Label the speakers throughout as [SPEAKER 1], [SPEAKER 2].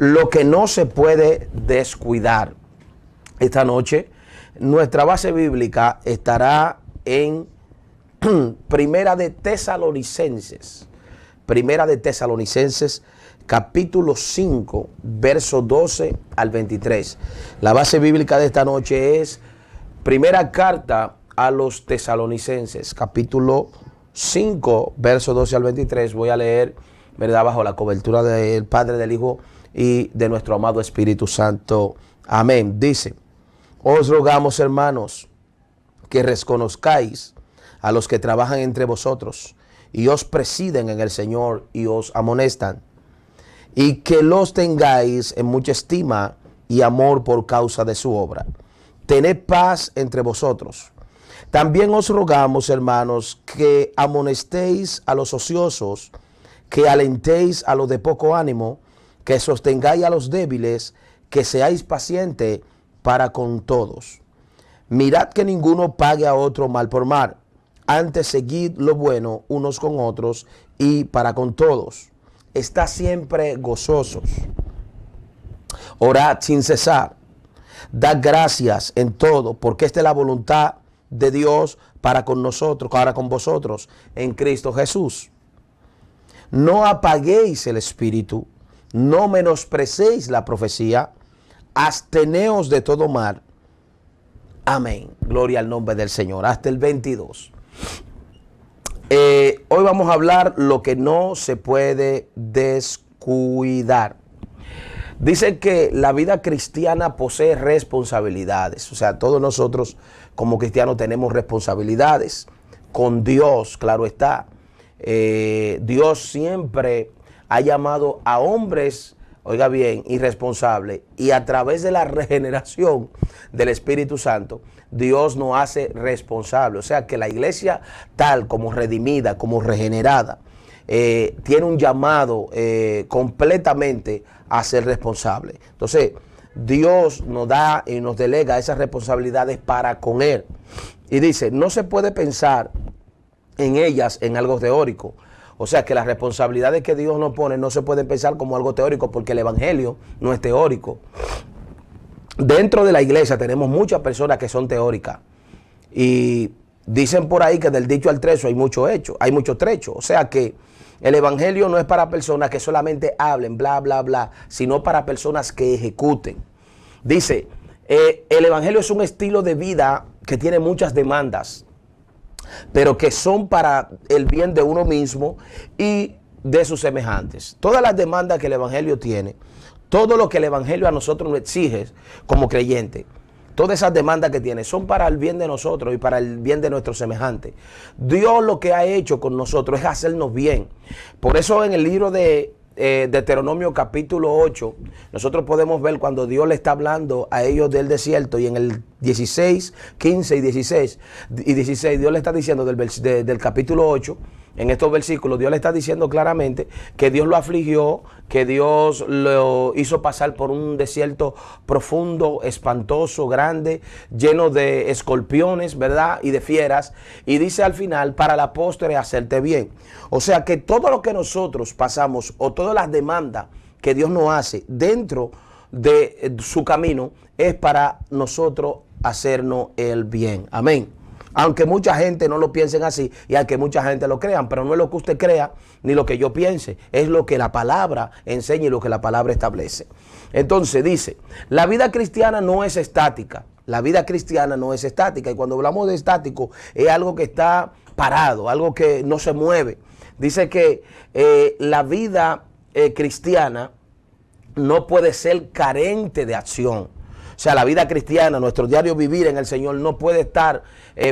[SPEAKER 1] lo que no se puede descuidar. Esta noche nuestra base bíblica estará en Primera de Tesalonicenses. Primera de Tesalonicenses, capítulo 5, verso 12 al 23. La base bíblica de esta noche es Primera Carta a los Tesalonicenses, capítulo 5, verso 12 al 23. Voy a leer, ¿verdad?, bajo la cobertura del Padre, del Hijo y de nuestro amado Espíritu Santo. Amén. Dice: os rogamos, hermanos, que reconozcáis a los que trabajan entre vosotros y os presiden en el Señor y os amonestan, y que los tengáis en mucha estima y amor por causa de su obra. Tened paz entre vosotros. También os rogamos, hermanos, que amonestéis a los ociosos, que alentéis a los de poco ánimo, que sostengáis a los débiles, que seáis pacientes para con todos. Mirad que ninguno pague a otro mal por mal. Antes seguid lo bueno unos con otros y para con todos. Estad siempre gozosos. Orad sin cesar. Dad gracias en todo, porque esta es la voluntad de Dios para con nosotros, para con vosotros, en Cristo Jesús. No apaguéis el espíritu, no menosprecéis la profecía, absteneos de todo mal. Amén. Gloria al nombre del Señor. Hasta el 22. Hoy vamos a hablar lo que no se puede descuidar. Dice que la vida cristiana posee responsabilidades. O sea, todos nosotros como cristianos tenemos responsabilidades con Dios, claro está. Dios siempre ha llamado a hombres, oiga bien, irresponsables, y a través de la regeneración del Espíritu Santo, Dios nos hace responsable. O sea que la iglesia, tal como redimida, como regenerada, tiene un llamado completamente a ser responsable. Entonces, Dios nos da y nos delega esas responsabilidades para con Él. Y dice, no se puede pensar en ellas en algo teórico. O sea que las responsabilidades que Dios nos pone no se pueden pensar como algo teórico, porque el evangelio no es teórico. Dentro de la iglesia tenemos muchas personas que son teóricas. Y dicen por ahí que del dicho al trecho hay mucho hecho, hay mucho trecho. O sea que el evangelio no es para personas que solamente hablen, bla, bla, bla, sino para personas que ejecuten. Dice, el evangelio es un estilo de vida que tiene muchas demandas, pero que son para el bien de uno mismo y de sus semejantes. Todas las demandas que el evangelio tiene, todo lo que el evangelio a nosotros nos exige como creyentes, todas esas demandas que tiene son para el bien de nosotros y para el bien de nuestros semejantes. Dios lo que ha hecho con nosotros es hacernos bien. Por eso en el libro de Deuteronomio capítulo 8, nosotros podemos ver cuando Dios le está hablando a ellos del desierto, y en el 16, 15 y 16, Dios le está diciendo del capítulo 8, en estos versículos, Dios le está diciendo claramente que Dios lo afligió, que Dios lo hizo pasar por un desierto profundo, espantoso, grande, lleno de escorpiones, ¿verdad?, y de fieras. Y dice al final, para la postre hacerte bien. O sea que todo lo que nosotros pasamos, o todas las demandas que Dios nos hace dentro de su camino, es para nosotros hacernos el bien. Amén. Aunque mucha gente no lo piensen así, y aunque mucha gente lo crean, pero no es lo que usted crea ni lo que yo piense, es lo que la palabra enseña y lo que la palabra establece. Entonces dice, la vida cristiana no es estática. La vida cristiana no es estática, y cuando hablamos de estático es algo que está parado, algo que no se mueve. Dice que la vida cristiana no puede ser carente de acción. O sea, la vida cristiana, nuestro diario vivir en el Señor, no puede estar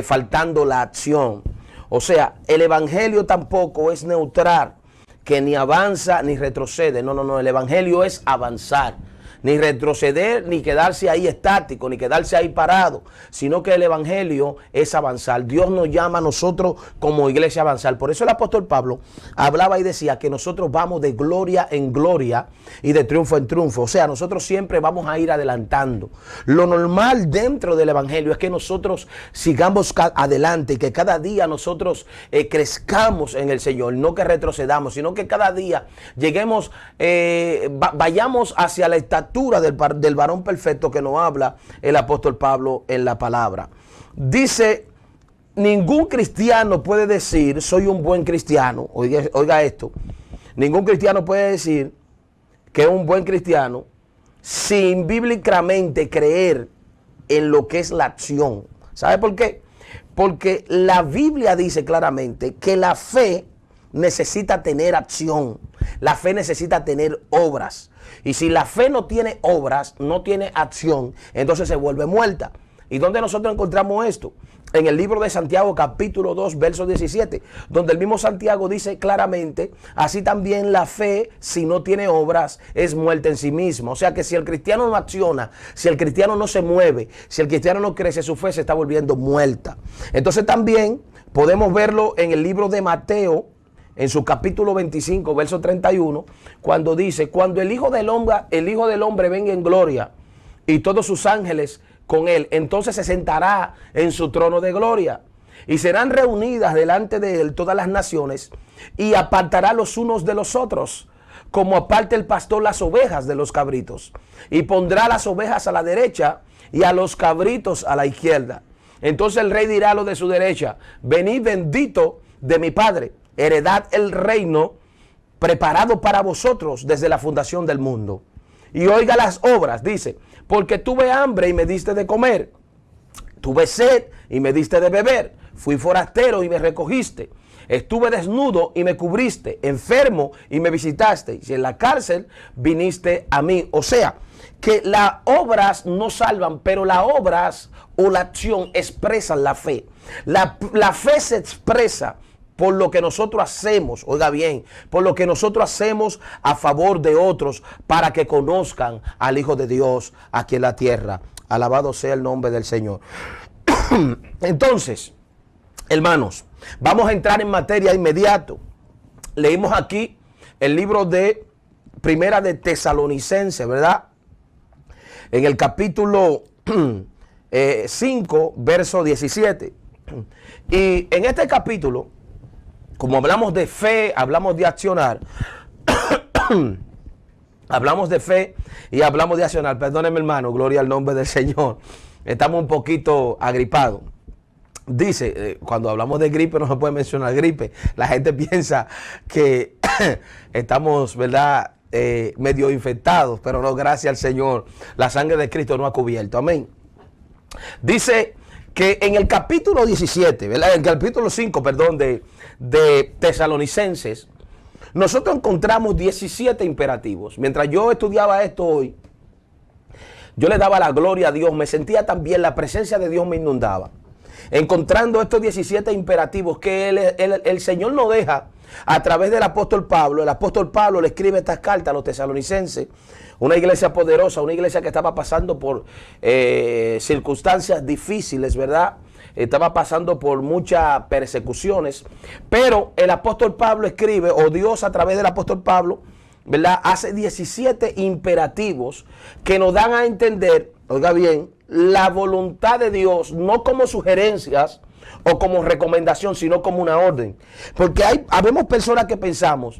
[SPEAKER 1] faltando la acción. O sea, el evangelio tampoco es neutral, que ni avanza ni retrocede. No, no, no, el evangelio es avanzar. ni retroceder, ni quedarse ahí estático, ni quedarse ahí parado, sino que el evangelio es avanzar. Dios nos llama a nosotros como iglesia a avanzar. Por eso el apóstol Pablo hablaba y decía que nosotros vamos de gloria en gloria y de triunfo en triunfo. O sea, nosotros siempre vamos a ir adelantando. Lo normal dentro del evangelio es que nosotros sigamos adelante y que cada día nosotros crezcamos en el Señor, no que retrocedamos, sino que cada día lleguemos, vayamos hacia la estatura del varón perfecto que nos habla el apóstol Pablo en la palabra. Dice, ningún cristiano puede decir, soy un buen cristiano. Oiga esto, ningún cristiano puede decir que es un buen cristiano sin bíblicamente creer en lo que es la acción. ¿Sabe por qué? Porque la Biblia dice claramente que la fe necesita tener acción. La fe necesita tener obras. Y si la fe no tiene obras, no tiene acción, entonces se vuelve muerta. ¿Y dónde nosotros encontramos esto? En el libro de Santiago, capítulo 2, verso 17, donde el mismo Santiago dice claramente, así también la fe, si no tiene obras, es muerta en sí misma. O sea que si el cristiano no acciona, si el cristiano no se mueve, si el cristiano no crece, su fe se está volviendo muerta. Entonces también podemos verlo en el libro de Mateo, en su capítulo 25, verso 31, cuando dice, cuando el Hijo del Hombre venga en gloria y todos sus ángeles con él, entonces se sentará en su trono de gloria y serán reunidas delante de él todas las naciones y apartará los unos de los otros, como aparta el pastor las ovejas de los cabritos, y pondrá las ovejas a la derecha y a los cabritos a la izquierda. Entonces el rey dirá a los de su derecha, venid bendito de mi Padre, heredad el reino preparado para vosotros desde la fundación del mundo. Y oiga las obras, dice, porque tuve hambre y me diste de comer, tuve sed y me diste de beber, fui forastero y me recogiste, estuve desnudo y me cubriste, enfermo y me visitaste, y en la cárcel viniste a mí. O sea, que las obras no salvan, pero las obras o la acción expresan la fe. La fe se expresa por lo que nosotros hacemos, oiga bien, por lo que nosotros hacemos a favor de otros para que conozcan al Hijo de Dios aquí en la tierra. Alabado sea el nombre del Señor. Entonces, hermanos, vamos a entrar en materia inmediato. Leímos aquí el libro de Primera de Tesalonicenses, ¿verdad? En el capítulo 5, verso 17. Y en este capítulo, como hablamos de fe, hablamos de accionar, hablamos de fe y hablamos de accionar. Perdónenme, hermano, gloria al nombre del Señor. Estamos un poquito agripados. Dice, cuando hablamos de gripe no se puede mencionar gripe. La gente piensa que estamos, ¿verdad?, medio infectados, pero no, gracias al Señor. La sangre de Cristo nos ha cubierto. Amén. Dice que en el capítulo 17, ¿verdad? En el capítulo 5, perdón, de Tesalonicenses, nosotros encontramos 17 imperativos. Mientras yo estudiaba esto hoy, yo le daba la gloria a Dios, me sentía también, la presencia de Dios me inundaba. Encontrando estos 17 imperativos que el Señor nos deja a través del apóstol Pablo. El apóstol Pablo le escribe estas cartas a los tesalonicenses, una iglesia poderosa, una iglesia que estaba pasando por circunstancias difíciles, ¿verdad? Estaba pasando por muchas persecuciones, pero el apóstol Pablo escribe, o Dios a través del apóstol Pablo, ¿verdad?, hace 17 imperativos que nos dan a entender, oiga bien, la voluntad de Dios, no como sugerencias o como recomendación, sino como una orden. Porque habemos personas que pensamos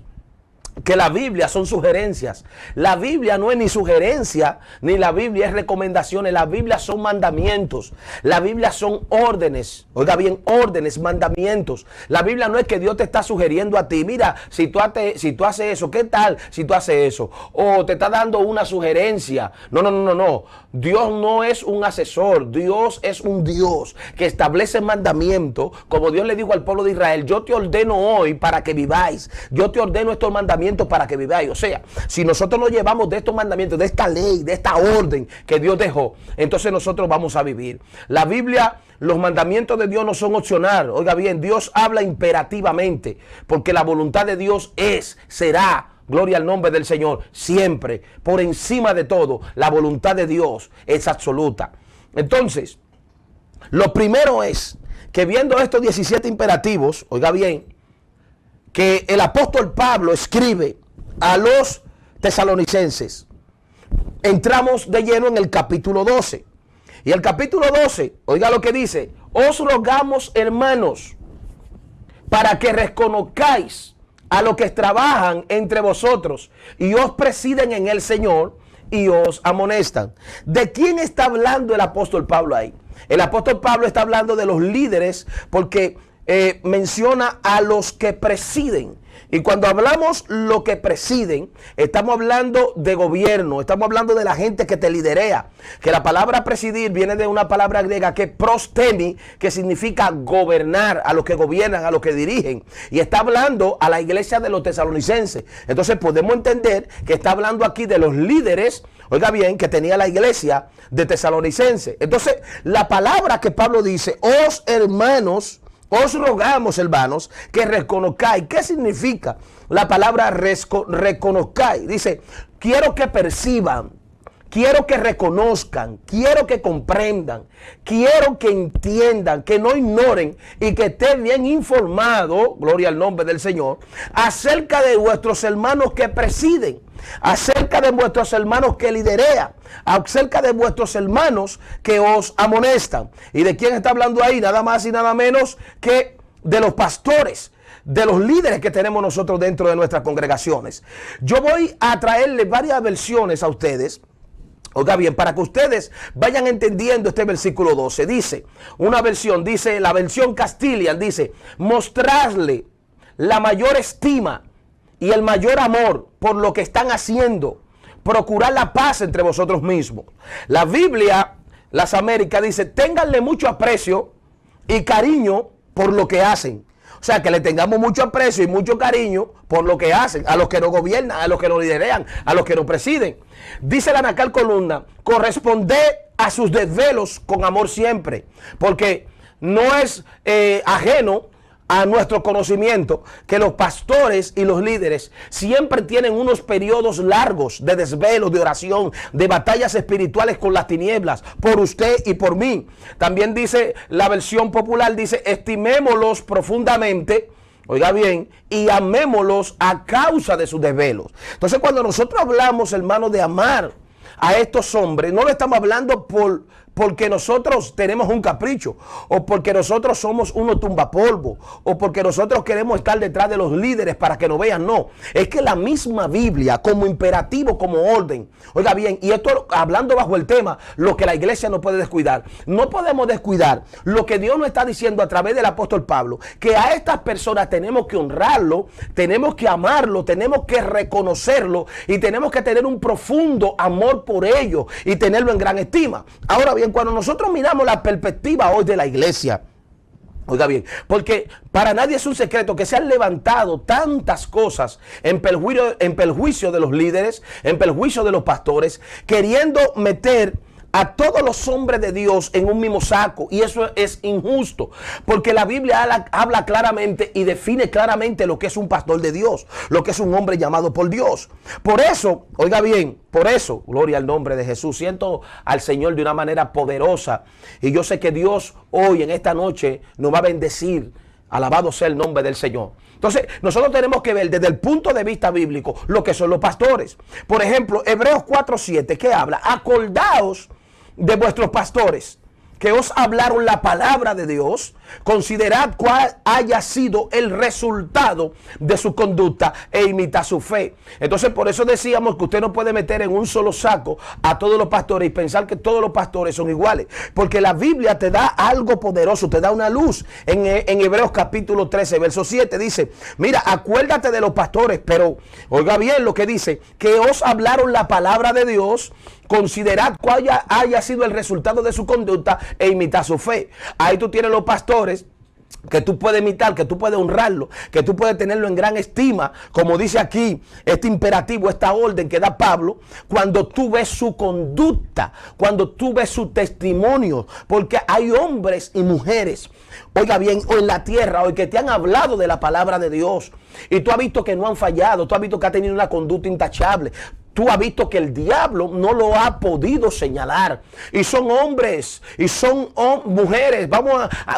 [SPEAKER 1] que la Biblia son sugerencias. La Biblia no es ni sugerencia, ni la Biblia es recomendaciones. La Biblia son mandamientos. La Biblia son órdenes. Oiga bien, órdenes, mandamientos. La Biblia no es que Dios te está sugiriendo a ti, mira, si tú haces eso, ¿qué tal si tú haces eso? O te está dando una sugerencia. No. Dios no es un asesor. Dios es un Dios que establece mandamientos. Como Dios le dijo al pueblo de Israel, yo te ordeno hoy para que viváis. Yo te ordeno estos mandamientos para que viváis. O sea, si nosotros nos llevamos de estos mandamientos, de esta ley, de esta orden que Dios dejó, entonces nosotros vamos a vivir. La Biblia, los mandamientos de Dios no son opcional. Oiga bien, Dios habla imperativamente, porque la voluntad de Dios será gloria al nombre del Señor, siempre, por encima de todo, la voluntad de Dios es absoluta. Entonces, lo primero es que viendo estos 17 imperativos, oiga bien, que el apóstol Pablo escribe a los tesalonicenses, entramos de lleno en el capítulo 12. Y el capítulo 12, oiga lo que dice: os rogamos, hermanos, para que reconozcáis a los que trabajan entre vosotros y os presiden en el Señor y os amonestan. ¿De quién está hablando el apóstol Pablo ahí? El apóstol Pablo está hablando de los líderes, porque menciona a los que presiden. Y cuando hablamos lo que presiden, estamos hablando de gobierno, estamos hablando de la gente que te liderea. Que la palabra presidir viene de una palabra griega que es prostemi, que significa gobernar, a los que gobiernan, a los que dirigen. Y está hablando a la iglesia de los tesalonicenses. Entonces podemos entender que está hablando aquí de los líderes, oiga bien, que tenía la iglesia de tesalonicenses. Entonces la palabra que Pablo dice, os hermanos, os rogamos, hermanos, que reconozcáis. ¿Qué significa la palabra reconozcáis? Dice, quiero que perciban, quiero que reconozcan, quiero que comprendan, quiero que entiendan, que no ignoren y que estén bien informados, gloria al nombre del Señor, acerca de vuestros hermanos que presiden, acerca de vuestros hermanos que liderean, acerca de vuestros hermanos que os amonestan. ¿Y de quién está hablando ahí? Nada más y nada menos que de los pastores, de los líderes que tenemos nosotros dentro de nuestras congregaciones. Yo voy a traerle varias versiones a ustedes, oiga bien, para que ustedes vayan entendiendo este versículo 12. Dice, una versión, dice la versión Castilian, dice, mostrarle la mayor estima y el mayor amor por lo que están haciendo, procurar la paz entre vosotros mismos. La Biblia, las Américas, dice, ténganle mucho aprecio y cariño por lo que hacen. O sea, que le tengamos mucho aprecio y mucho cariño por lo que hacen, a los que nos gobiernan, a los que nos liderean, a los que nos presiden. Dice la Nacal Columna, corresponder a sus desvelos con amor siempre, porque no es ajeno a nuestro conocimiento que los pastores y los líderes siempre tienen unos periodos largos de desvelo, de oración, de batallas espirituales con las tinieblas, por usted y por mí. También dice la versión popular, dice, estimémoslos profundamente, oiga bien, y amémoslos a causa de sus desvelos. Entonces, cuando nosotros hablamos, hermanos, de amar a estos hombres, no lo estamos hablando porque nosotros tenemos un capricho, o porque nosotros somos unos tumbapolvo, o porque nosotros queremos estar detrás de los líderes para que nos vean. No, es que la misma Biblia, como imperativo, como orden, oiga bien, y esto hablando bajo el tema, lo que la iglesia no puede descuidar. No podemos descuidar lo que Dios nos está diciendo a través del apóstol Pablo, que a estas personas tenemos que honrarlo, tenemos que amarlo, tenemos que reconocerlo y tenemos que tener un profundo amor por ellos y tenerlo en gran estima. Ahora bien, cuando nosotros miramos la perspectiva hoy de la iglesia, oiga bien, porque para nadie es un secreto que se han levantado tantas cosas en perjuicio de los líderes, en perjuicio de los pastores, queriendo meter a todos los hombres de Dios en un mismo saco, y eso es injusto, porque la Biblia habla claramente y define claramente lo que es un pastor de Dios, lo que es un hombre llamado por Dios. Por eso, oiga bien, por eso, gloria al nombre de Jesús, siento al Señor de una manera poderosa, y yo sé que Dios hoy en esta noche nos va a bendecir. Alabado sea el nombre del Señor. Entonces, nosotros tenemos que ver desde el punto de vista bíblico lo que son los pastores. Por ejemplo, Hebreos 4:7, ¿qué habla? Acordaos de vuestros pastores, que os hablaron la palabra de Dios, considerad cuál haya sido el resultado de su conducta e imitad su fe. Entonces, por eso decíamos que usted no puede meter en un solo saco a todos los pastores y pensar que todos los pastores son iguales, porque la Biblia te da algo poderoso, te da una luz. En Hebreos capítulo 13, verso 7 dice, mira, acuérdate de los pastores, pero oiga bien lo que dice, que os hablaron la palabra de Dios, considerad cuál haya sido el resultado de su conducta e imitad su fe. Ahí tú tienes los pastores que tú puedes imitar, que tú puedes honrarlo, que tú puedes tenerlo en gran estima, como dice aquí este imperativo, esta orden que da Pablo, cuando tú ves su conducta, cuando tú ves su testimonio, porque hay hombres y mujeres, oiga bien, o en la tierra, hoy que te han hablado de la palabra de Dios, y tú has visto que no han fallado, tú has visto que ha tenido una conducta intachable. Tú has visto que el diablo no lo ha podido señalar. Y son hombres y son mujeres.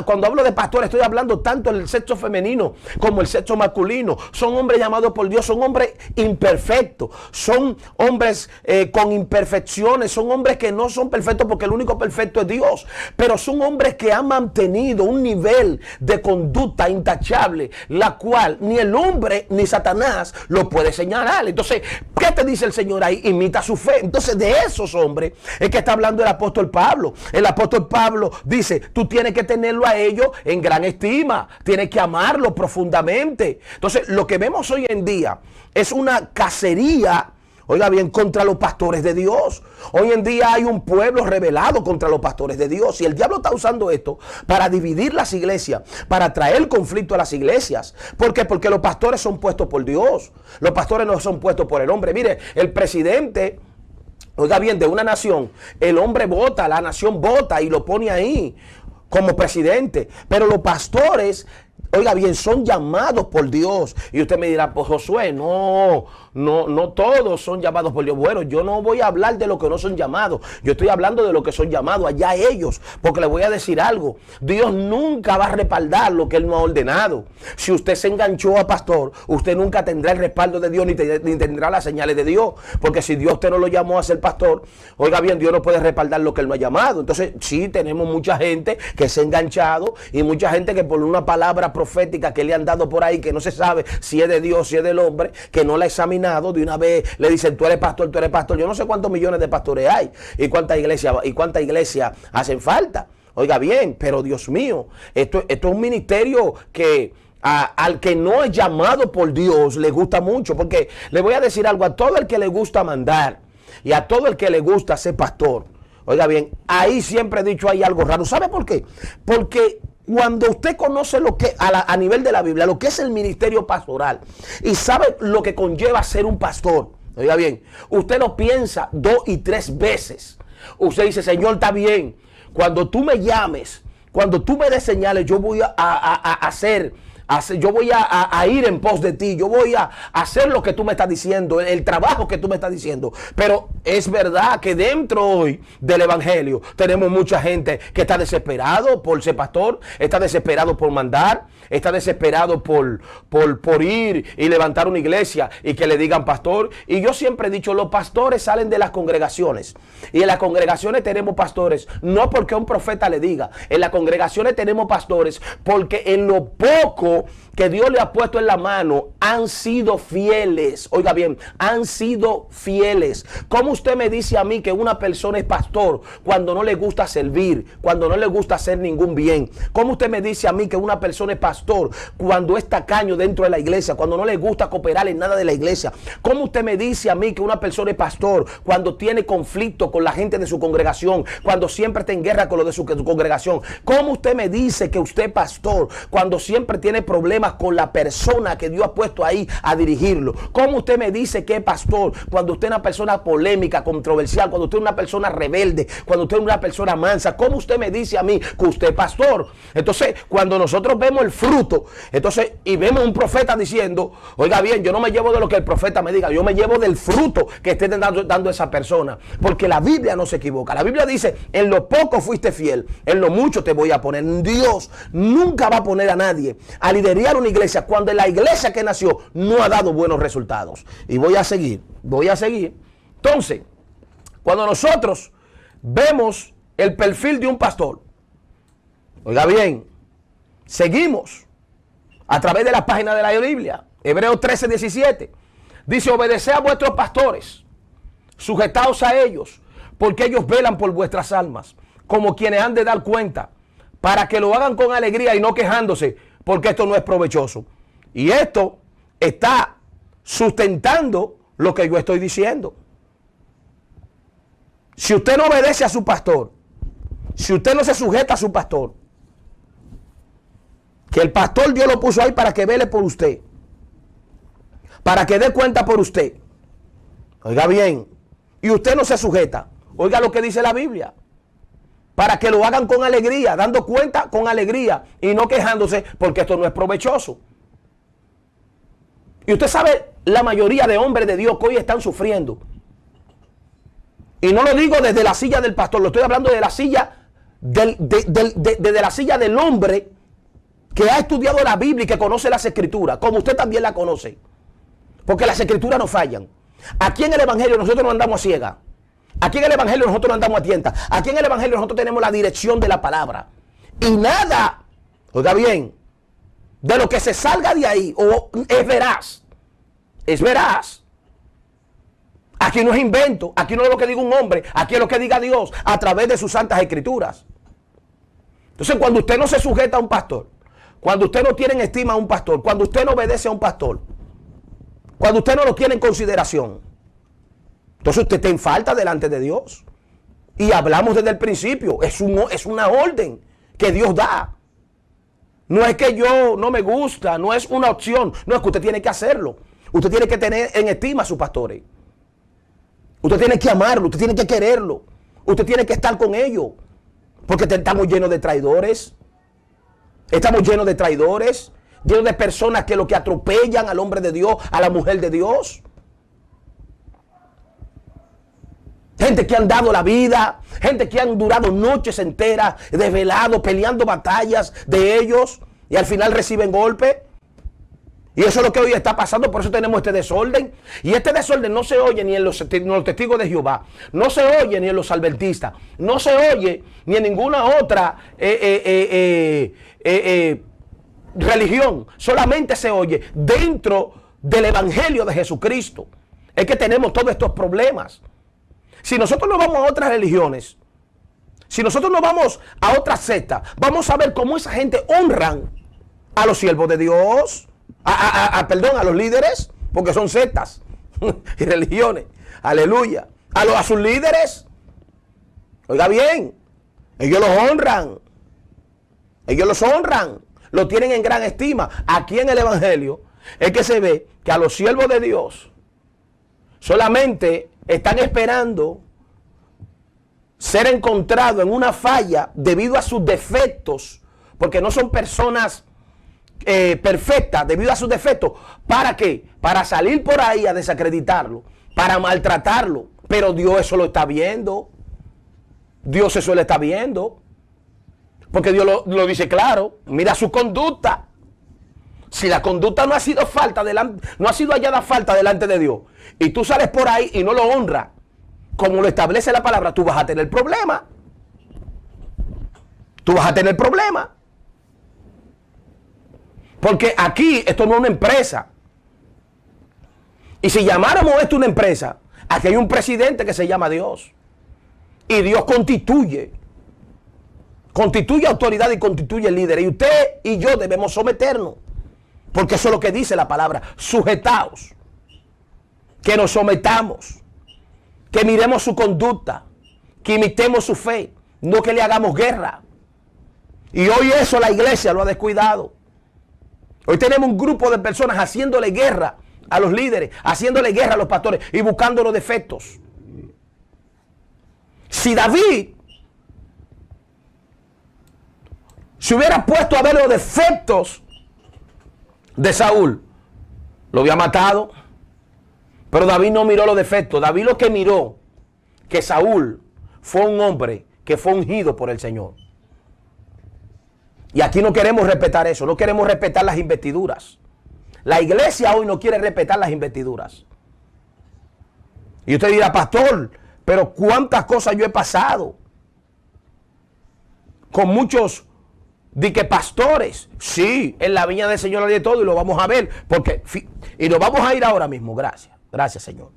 [SPEAKER 1] Cuando hablo de pastores, estoy hablando tanto del sexo femenino como el sexo masculino. Son hombres llamados por Dios, son hombres imperfectos. Son hombres con imperfecciones. Son hombres que no son perfectos porque el único perfecto es Dios. Pero son hombres que han mantenido un nivel de conducta intachable, la cual ni el hombre ni Satanás lo puede señalar. Entonces, ¿qué te dice el Señor ahí? Imita su fe. Entonces, de esos hombres es que está hablando el apóstol Pablo. El apóstol Pablo dice, tú tienes que tenerlo a ellos en gran estima, tienes que amarlo profundamente. Entonces, lo que vemos hoy en día es una cacería, oiga bien, contra los pastores de Dios. Hoy en día hay un pueblo rebelado contra los pastores de Dios. Y el diablo está usando esto para dividir las iglesias, para traer conflicto a las iglesias. ¿Por qué? Porque los pastores son puestos por Dios. Los pastores no son puestos por el hombre. Mire, el presidente, oiga bien, de una nación, el hombre vota, la nación vota y lo pone ahí como presidente. Pero los pastores, oiga bien, son llamados por Dios. Y usted me dirá, pues Josué, no todos son llamados por Dios. Bueno, yo no voy a hablar de lo que no son llamados. Yo estoy hablando de lo que son llamados, allá ellos. Porque le voy a decir algo. Dios nunca va a respaldar lo que Él no ha ordenado. Si usted se enganchó a pastor, usted nunca tendrá el respaldo de Dios ni tendrá las señales de Dios. Porque si Dios usted no lo llamó a ser pastor, oiga bien, Dios no puede respaldar lo que Él no ha llamado. Entonces, sí, tenemos mucha gente que se ha enganchado y mucha gente que por una palabra profética que le han dado por ahí, que no se sabe si es de Dios, si es del hombre, que no la ha examinado, de una vez le dicen, tú eres pastor, tú eres pastor. Yo no sé cuántos millones de pastores hay y cuántas iglesias hacen falta. Oiga bien, pero Dios mío, esto es un ministerio que al que no es llamado por Dios le gusta mucho, porque le voy a decir algo, a todo el que le gusta mandar y a todo el que le gusta ser pastor, oiga bien, ahí siempre he dicho hay algo raro. ¿Sabe por qué? Porque cuando usted conoce lo que a nivel de la Biblia, lo que es el ministerio pastoral y sabe lo que conlleva ser un pastor, oiga bien, usted lo piensa 2 y 3 veces. Usted dice, Señor, está bien, cuando tú me llames, cuando tú me des señales, yo voy yo voy a ir en pos de ti, yo voy a hacer lo que tú me estás diciendo, el trabajo que tú me estás diciendo. Pero es verdad que dentro hoy del evangelio tenemos mucha gente que está desesperado por ser pastor, está desesperado por mandar, está desesperado por ir y levantar una iglesia y que le digan pastor. Y yo siempre he dicho, los pastores salen de las congregaciones y en las congregaciones tenemos pastores, no porque un profeta le diga, en las congregaciones tenemos pastores porque en lo poco que Dios le ha puesto en la mano han sido fieles. Oiga bien, han sido fieles. ¿Cómo usted me dice a mí que una persona es pastor cuando no le gusta servir, cuando no le gusta hacer ningún bien? ¿Cómo usted me dice a mí que una persona es pastor cuando es tacaño dentro de la iglesia, cuando no le gusta cooperar en nada de la iglesia? ¿Cómo usted me dice a mí que una persona es pastor cuando tiene conflicto con la gente de su congregación, cuando siempre está en guerra con los de su congregación? ¿Cómo usted me dice que usted es pastor cuando siempre tiene problemas con la persona que Dios ha puesto ahí a dirigirlo? ¿Cómo usted me dice que es pastor cuando usted es una persona polémica, controversial, cuando usted es una persona rebelde, cuando usted es una persona mansa? ¿Cómo usted me dice a mí que usted es pastor? Entonces, cuando nosotros vemos el fruto, entonces, y vemos un profeta diciendo, oiga bien, yo no me llevo de lo que el profeta me diga, yo me llevo del fruto que esté dando esa persona, porque la Biblia no se equivoca. La Biblia dice, en lo poco fuiste fiel, en lo mucho te voy a poner. Dios nunca va a poner a nadie a liderar una iglesia cuando la iglesia que nació no ha dado buenos resultados. Y voy a seguir. Entonces, cuando nosotros vemos el perfil de un pastor, oiga bien, seguimos a través de la página de la Biblia, Hebreos 13:17, dice, obedeced a vuestros pastores, sujetaos a ellos, porque ellos velan por vuestras almas, como quienes han de dar cuenta, para que lo hagan con alegría y no quejándose, porque esto no es provechoso. Y esto está sustentando lo que yo estoy diciendo. Si usted no obedece a su pastor, si usted no se sujeta a su pastor, Que el pastor Dios lo puso ahí para que vele por usted. Para que dé cuenta por usted. Oiga bien. Y usted no se sujeta. Oiga lo que dice la Biblia. Para que lo hagan con alegría, dando cuenta con alegría y no quejándose porque esto no es provechoso. Y usted sabe la mayoría de hombres de Dios que hoy están sufriendo. Y no lo digo desde la silla del pastor, lo estoy hablando de la silla desde la silla del hombre que ha estudiado la Biblia y que conoce las Escrituras, como usted también la conoce. Porque las Escrituras no fallan. Aquí en el Evangelio nosotros no andamos a ciegas. Aquí en el Evangelio nosotros no andamos a tientas. Aquí en el Evangelio nosotros tenemos la dirección de la palabra. Y nada, oiga bien, de lo que se salga de ahí es veraz. Es veraz. Aquí no es invento. Aquí no es lo que diga un hombre. Aquí es lo que diga Dios a través de sus santas escrituras. Entonces, cuando usted no se sujeta a un pastor, cuando usted no tiene en estima a un pastor, cuando usted no obedece a un pastor, cuando usted no lo tiene en consideración, entonces usted está en falta delante de Dios. Y hablamos desde el principio. Es una orden que Dios da. No es que yo no me gusta, no es una opción. No, es que usted tiene que hacerlo. Usted tiene que tener en estima a sus pastores. Usted tiene que amarlo, usted tiene que quererlo. Usted tiene que estar con ellos. Porque estamos llenos de traidores. Estamos llenos de traidores. Llenos de personas que lo que atropellan al hombre de Dios, a la mujer de Dios. Gente que han dado la vida, gente que han durado noches enteras, desvelados, peleando batallas de ellos y al final reciben golpe. Y eso es lo que hoy está pasando, por eso tenemos este desorden. Y este desorden no se oye ni en los testigos de Jehová, no se oye ni en los adventistas, no se oye ni en ninguna otra religión. Solamente se oye dentro del Evangelio de Jesucristo. Es que tenemos todos estos problemas. Si nosotros no vamos a otras religiones, si nosotros no vamos a otras sectas, vamos a ver cómo esa gente honran a los siervos de Dios, perdón, a los líderes, porque son sectas y religiones. Aleluya. A sus líderes. Oiga bien, ellos los honran. Ellos los honran. Lo tienen en gran estima. Aquí en el Evangelio es que se ve que a los siervos de Dios solamente están esperando ser encontrados en una falla debido a sus defectos, porque no son personas perfectas debido a sus defectos. ¿Para qué? Para salir por ahí a desacreditarlo, para maltratarlo. Pero Dios eso lo está viendo. Dios eso lo está viendo. Porque Dios lo dice claro. Mira su conducta. Si la conducta no ha sido hallada falta delante de Dios, y tú sales por ahí y no lo honras, como lo establece la palabra, tú vas a tener problema. Tú vas a tener problema. Porque aquí esto no es una empresa. Y si llamáramos esto una empresa, aquí hay un presidente que se llama Dios. Y Dios constituye autoridad y constituye líderes. Y usted y yo debemos someternos. Porque eso es lo que dice la palabra. Sujetaos. Que nos sometamos. Que miremos su conducta. Que imitemos su fe. No que le hagamos guerra. Y hoy eso la iglesia lo ha descuidado. Hoy tenemos un grupo de personas haciéndole guerra a los líderes, haciéndole guerra a los pastores y buscando los defectos. Si David se hubiera puesto a ver los defectos de Saúl, lo había matado. Pero David no miró los defectos. David lo que miró, que Saúl fue un hombre que fue ungido por el Señor. Y aquí no queremos respetar eso, no queremos respetar las investiduras. La iglesia hoy no quiere respetar las investiduras. Y usted dirá, pastor, pero cuántas cosas yo he pasado con muchos pastores. Sí, en la viña del Señor hay de todo y lo vamos a ver. Y nos vamos a ir ahora mismo, gracias Señor.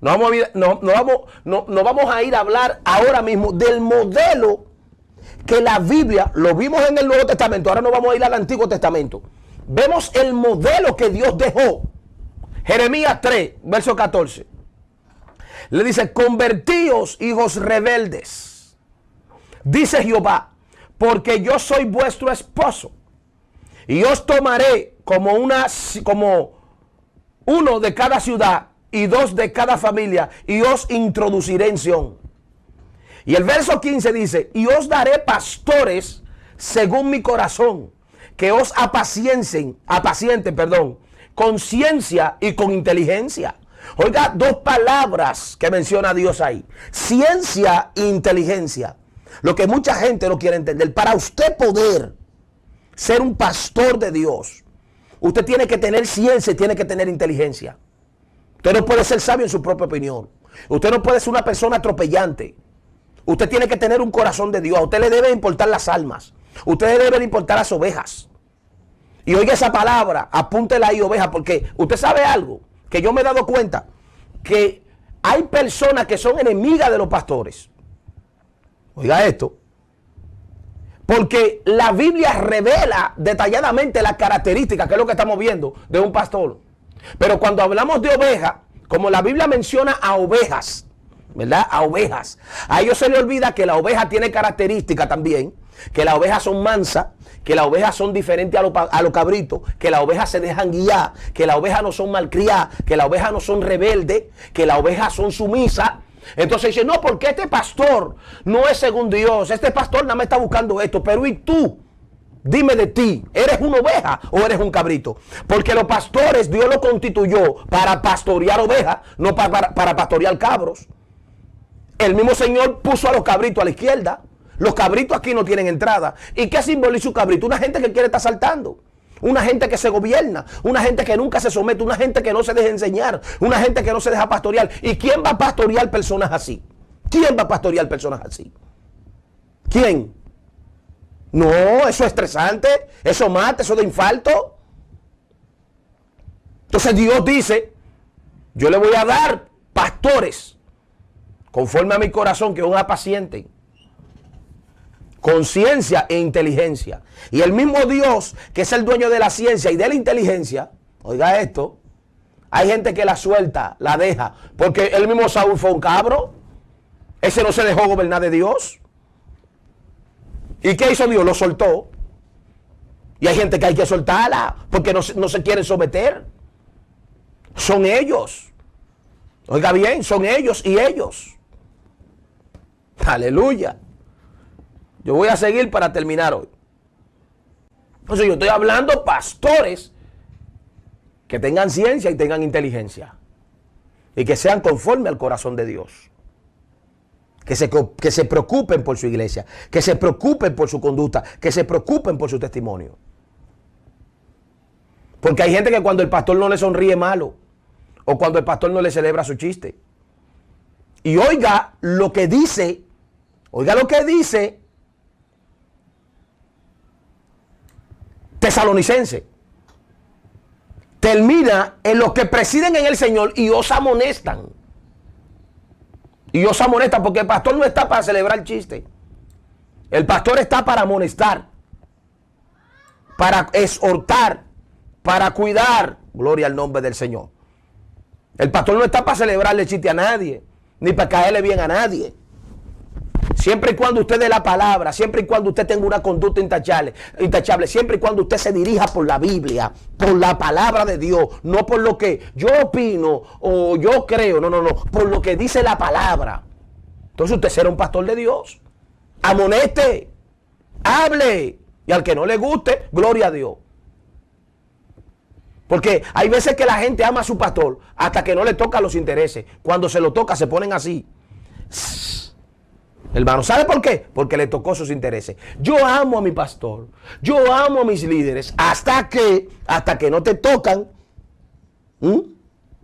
[SPEAKER 1] Nos vamos a ir a hablar ahora mismo del modelo que la Biblia, lo vimos en el Nuevo Testamento, ahora nos vamos a ir al Antiguo Testamento. Vemos el modelo que Dios dejó. Jeremías 3, verso 14. Le dice, convertíos, hijos rebeldes, dice Jehová, porque yo soy vuestro esposo y os tomaré como uno de cada ciudad y 2 de cada familia, y os introduciré en Sión. Y el verso 15 dice, y os daré pastores según mi corazón, que os apacienten, con ciencia y con inteligencia. Oiga, 2 palabras que menciona Dios ahí: ciencia e inteligencia. Lo que mucha gente no quiere entender. Para usted poder ser un pastor de Dios, usted tiene que tener ciencia y tiene que tener inteligencia. Usted no puede ser sabio en su propia opinión. Usted no puede ser una persona atropellante. Usted tiene que tener un corazón de Dios. A usted le debe importar las almas. A usted le deben importar las ovejas. Y oiga esa palabra, apúntela ahí, oveja, porque usted sabe algo que yo me he dado cuenta, que hay personas que son enemigas de los pastores. Oiga esto, porque la Biblia revela detalladamente las características, que es lo que estamos viendo, de un pastor. Pero cuando hablamos de oveja, como la Biblia menciona a ovejas, ¿verdad? A ovejas, a ellos se les olvida que la oveja tiene características también, que las ovejas son mansas, que las ovejas son diferentes a los cabritos, que las ovejas se dejan guiar, que las ovejas no son malcriadas, que las ovejas no son rebeldes, que las ovejas son sumisas. Entonces dice, no, porque este pastor no es según Dios, este pastor nada más está buscando esto, pero ¿y tú? Dime de ti, ¿eres una oveja o eres un cabrito? Porque los pastores Dios los constituyó para pastorear ovejas, no para pastorear cabros. El mismo Señor puso a los cabritos a la izquierda. Los cabritos aquí no tienen entrada. ¿Y qué simboliza un cabrito? Una gente que quiere estar saltando. Una gente que se gobierna. Una gente que nunca se somete. Una gente que no se deja enseñar. Una gente que no se deja pastorear. ¿Y quién va a pastorear personas así? ¿Quién va a pastorear personas así? ¿Quién? No, eso es estresante. Eso mata, eso de infarto. Entonces Dios dice, yo le voy a dar pastores conforme a mi corazón, que son apacienten, con ciencia e inteligencia. Y el mismo Dios, que es el dueño de la ciencia y de la inteligencia, oiga esto, hay gente que la suelta, la deja, porque el mismo Saúl fue un cabro. Ese no se dejó gobernar de Dios. ¿Y qué hizo Dios? Lo soltó. Y hay gente que hay que soltarla, porque no se quieren someter. Son ellos. Oiga bien, son ellos y ellos. Aleluya. Yo voy a seguir para terminar hoy. Entonces yo estoy hablando pastores que tengan ciencia y tengan inteligencia. Y que sean conforme al corazón de Dios. Que se preocupen por su iglesia. Que se preocupen por su conducta. Que se preocupen por su testimonio. Porque hay gente que cuando el pastor no le sonríe malo. O cuando el pastor no le celebra su chiste. Y oiga lo que dice. Oiga lo que dice Tesalonicense. Termina en los que presiden en el Señor y os amonestan. Y os amonestan porque el pastor no está para celebrar chiste. El pastor está para amonestar, para exhortar, para cuidar. Gloria al nombre del Señor. El pastor no está para celebrarle chiste a nadie, ni para caerle bien a nadie. Siempre y cuando usted dé la palabra, siempre y cuando usted tenga una conducta intachable, siempre y cuando usted se dirija por la Biblia, por la palabra de Dios, no por lo que yo opino o yo creo, no, por lo que dice la palabra. Entonces usted será un pastor de Dios. Amoneste, hable, y al que no le guste, gloria a Dios. Porque hay veces que la gente ama a su pastor hasta que no le tocan los intereses. Cuando se lo toca se ponen así. Hermano, ¿sabe por qué? Porque le tocó sus intereses. Yo amo a mi pastor, yo amo a mis líderes, hasta que no te tocan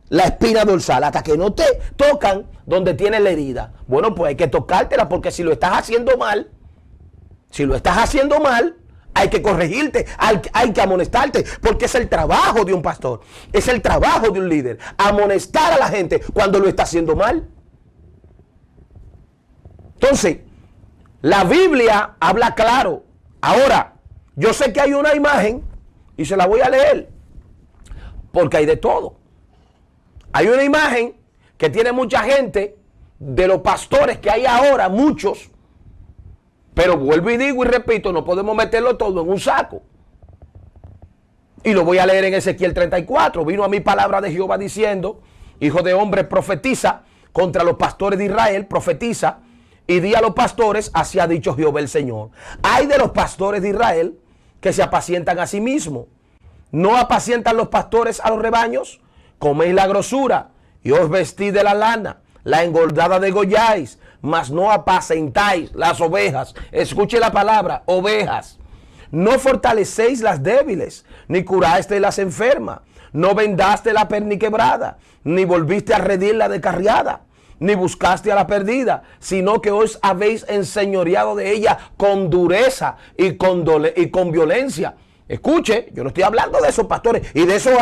[SPEAKER 1] la espina dorsal, hasta que no te tocan donde tienes la herida. Bueno, pues hay que tocártela, porque si lo estás haciendo mal, hay que corregirte, hay que amonestarte, porque es el trabajo de un pastor, es el trabajo de un líder, amonestar a la gente cuando lo está haciendo mal. Entonces, la Biblia habla claro. Ahora, yo sé que hay una imagen y se la voy a leer, porque hay de todo. Hay una imagen que tiene mucha gente de los pastores que hay ahora, muchos, pero vuelvo y digo y repito, no podemos meterlo todo en un saco. Y lo voy a leer en Ezequiel 34. Vino a mí palabra de Jehová diciendo: hijo de hombre, profetiza contra los pastores de Israel, profetiza y di a los pastores, así ha dicho Jehová el Señor. Hay de los pastores de Israel que se apacientan a sí mismos. ¿No apacientan los pastores a los rebaños? Coméis la grosura y os vestís de la lana, la engordada degolláis, mas no apacentáis las ovejas. Escuche la palabra, ovejas. No fortalecéis las débiles, ni curaste las enfermas, no vendaste la perniquebrada, ni volviste a redir la descarriada, ni buscaste a la perdida, sino que os habéis enseñoreado de ella con dureza y con violencia. Escuche, yo no estoy hablando de esos pastores, y de eso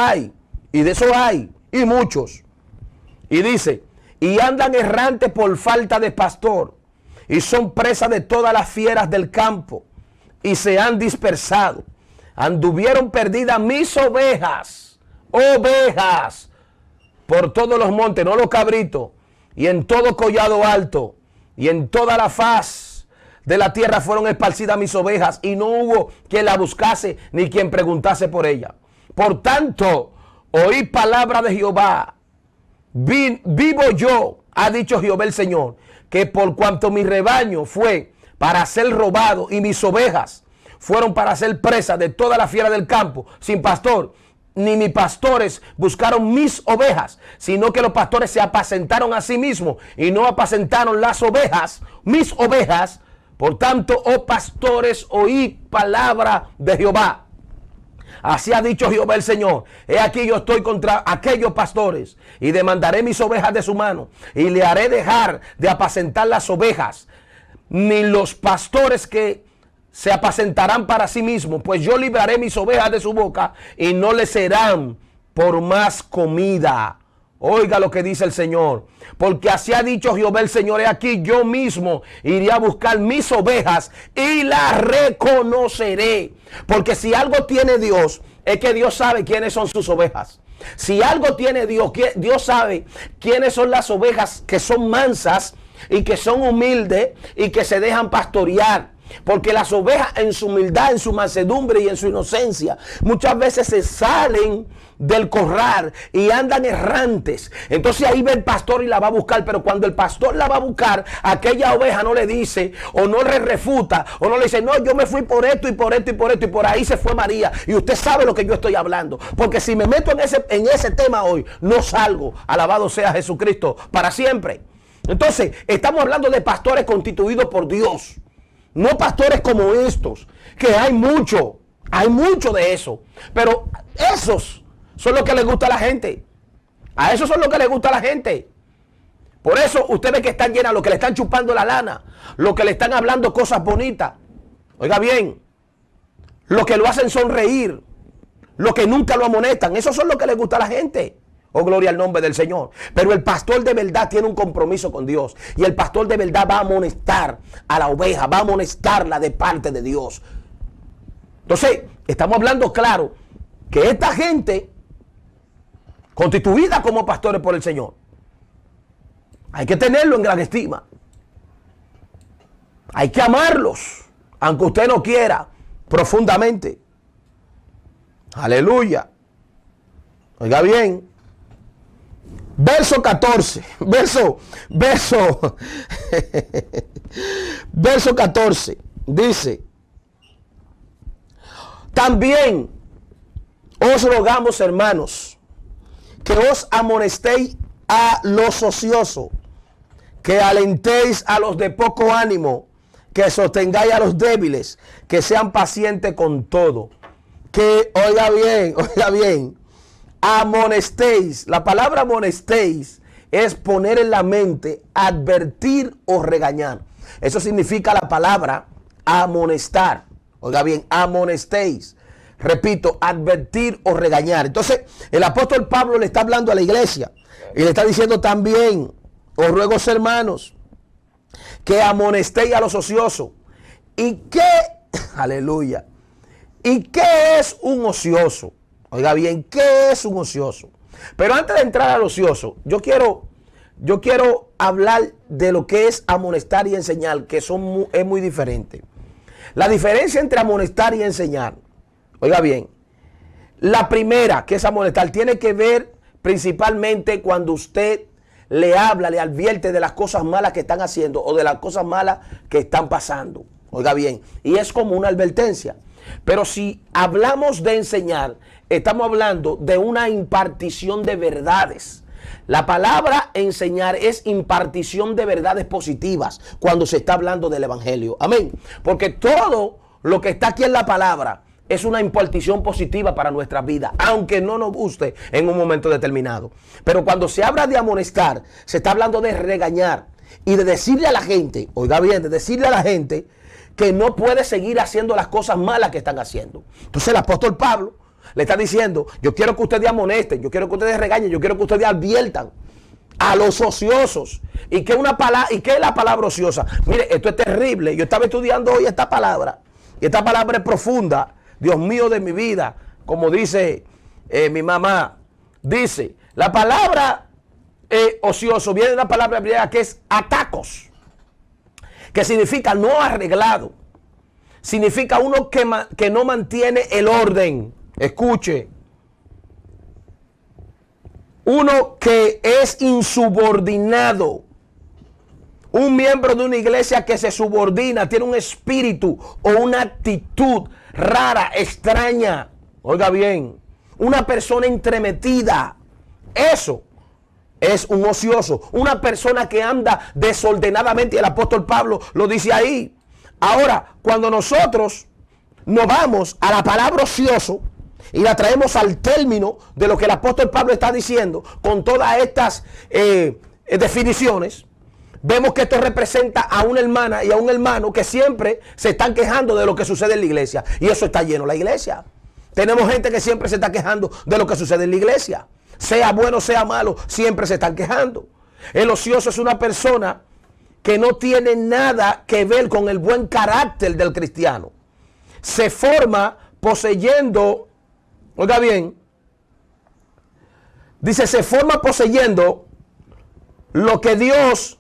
[SPEAKER 1] hay, y muchos. Y dice: y andan errantes por falta de pastor, y son presa de todas las fieras del campo, y se han dispersado. Anduvieron perdidas mis ovejas, por todos los montes, no los cabritos, y en todo collado alto, y en toda la faz de la tierra fueron esparcidas mis ovejas, y no hubo quien la buscase, ni quien preguntase por ella. Por tanto, oí palabra de Jehová. Vivo yo, ha dicho Jehová el Señor, que por cuanto mi rebaño fue para ser robado y mis ovejas fueron para ser presas de toda la fiera del campo, sin pastor, ni mis pastores buscaron mis ovejas, sino que los pastores se apacentaron a sí mismos y no apacentaron las ovejas, mis ovejas. Por tanto, oh pastores, oí palabra de Jehová. Así ha dicho Jehová el Señor: he aquí yo estoy contra aquellos pastores y demandaré mis ovejas de su mano y le haré dejar de apacentar las ovejas, ni los pastores que se apacentarán para sí mismos, pues yo libraré mis ovejas de su boca y no les serán por más comida. Oiga lo que dice el Señor: porque así ha dicho Jehová el Señor, he aquí yo mismo iré a buscar mis ovejas y las reconoceré. Porque si algo tiene Dios, es que Dios sabe quiénes son sus ovejas. Si algo tiene Dios, Dios sabe quiénes son las ovejas que son mansas y que son humildes y que se dejan pastorear. Porque las ovejas, en su humildad, en su mansedumbre y en su inocencia, muchas veces se salen del corral y andan errantes. Entonces ahí ve el pastor y la va a buscar. Pero cuando el pastor la va a buscar, aquella oveja no le dice, o no le refuta, o no le dice: no, yo me fui por esto y por esto y por esto, y por ahí se fue María. Y usted sabe lo que yo estoy hablando. Porque si me meto en ese tema hoy, no salgo. Alabado sea Jesucristo para siempre. Entonces estamos hablando de pastores constituidos por Dios. No pastores como estos, que hay mucho de eso. Pero esos son los que les gusta a la gente. A esos son los que les gusta a la gente. Por eso usted ve que están llenas, los que le están chupando la lana, los que le están hablando cosas bonitas. Oiga bien, los que lo hacen sonreír, los que nunca lo amonestan, esos son los que les gusta a la gente. Oh, gloria al nombre del Señor. Pero el pastor de verdad tiene un compromiso con Dios. Y el pastor de verdad va a amonestar a la oveja, va a amonestarla de parte de Dios. Entonces, estamos hablando claro que esta gente constituida como pastores por el Señor, hay que tenerlo en gran estima. Hay que amarlos, aunque usted no quiera, profundamente. Aleluya. Oiga bien. Verso 14, verso 14, dice: también os rogamos, hermanos, que os amonestéis a los ociosos, que alentéis a los de poco ánimo, que sostengáis a los débiles, que sean pacientes con todo. Que, oiga bien, amonestéis. La palabra amonestéis es poner en la mente, advertir o regañar. Eso significa la palabra amonestar. Oiga bien, amonestéis. Repito, advertir o regañar. Entonces, el apóstol Pablo le está hablando a la iglesia y le está diciendo también: os ruego, hermanos, que amonestéis a los ociosos. ¿Y qué? Aleluya. ¿Y qué es un ocioso? Oiga bien, ¿qué es un ocioso? Pero antes de entrar al ocioso, yo quiero hablar de lo que es amonestar y enseñar, que es muy diferente. La diferencia entre amonestar y enseñar, oiga bien, La primera, que es amonestar, tiene que ver principalmente cuando usted le habla, le advierte de las cosas malas que están haciendo o de las cosas malas que están pasando. Oiga bien, y es como una advertencia. Pero si hablamos de enseñar, estamos hablando de una impartición de verdades. La palabra enseñar es impartición de verdades positivas cuando se está hablando del evangelio. Amén. Porque todo lo que está aquí en la palabra es una impartición positiva para nuestra vida, aunque no nos guste en un momento determinado. Pero cuando se habla de amonestar, se está hablando de regañar y de decirle a la gente, oiga bien, de decirle a la gente que no puede seguir haciendo las cosas malas que están haciendo. Entonces el apóstol Pablo le está diciendo, yo quiero que ustedes amonesten, yo quiero que ustedes regañen, yo quiero que ustedes adviertan a los ociosos. ¿Y qué es la palabra ociosa? Mire, esto es terrible. Yo estaba estudiando hoy esta palabra, y esta palabra es profunda. Dios mío de mi vida, como dice mi mamá, dice, la palabra ocioso viene de una palabra griega que es atacos, que significa no arreglado, significa uno que no mantiene el orden. Escuche, uno que es insubordinado, un miembro de una iglesia que se subordina, tiene un espíritu o una actitud rara, extraña. Oiga bien, una persona entremetida. Eso es un ocioso, una persona que anda desordenadamente. Y el apóstol Pablo lo dice ahí. Ahora, cuando nosotros nos vamos a la palabra ocioso y la traemos al término de lo que el apóstol Pablo está diciendo, con todas estas definiciones, vemos que esto representa a una hermana y a un hermano que siempre se están quejando de lo que sucede en la iglesia. Y eso está lleno la iglesia. Tenemos gente que siempre se está quejando de lo que sucede en la iglesia. Sea bueno, sea malo, siempre se están quejando. El ocioso es una persona que no tiene nada que ver con el buen carácter del cristiano. Se forma poseyendo, oiga bien, dice, se forma poseyendo lo que Dios...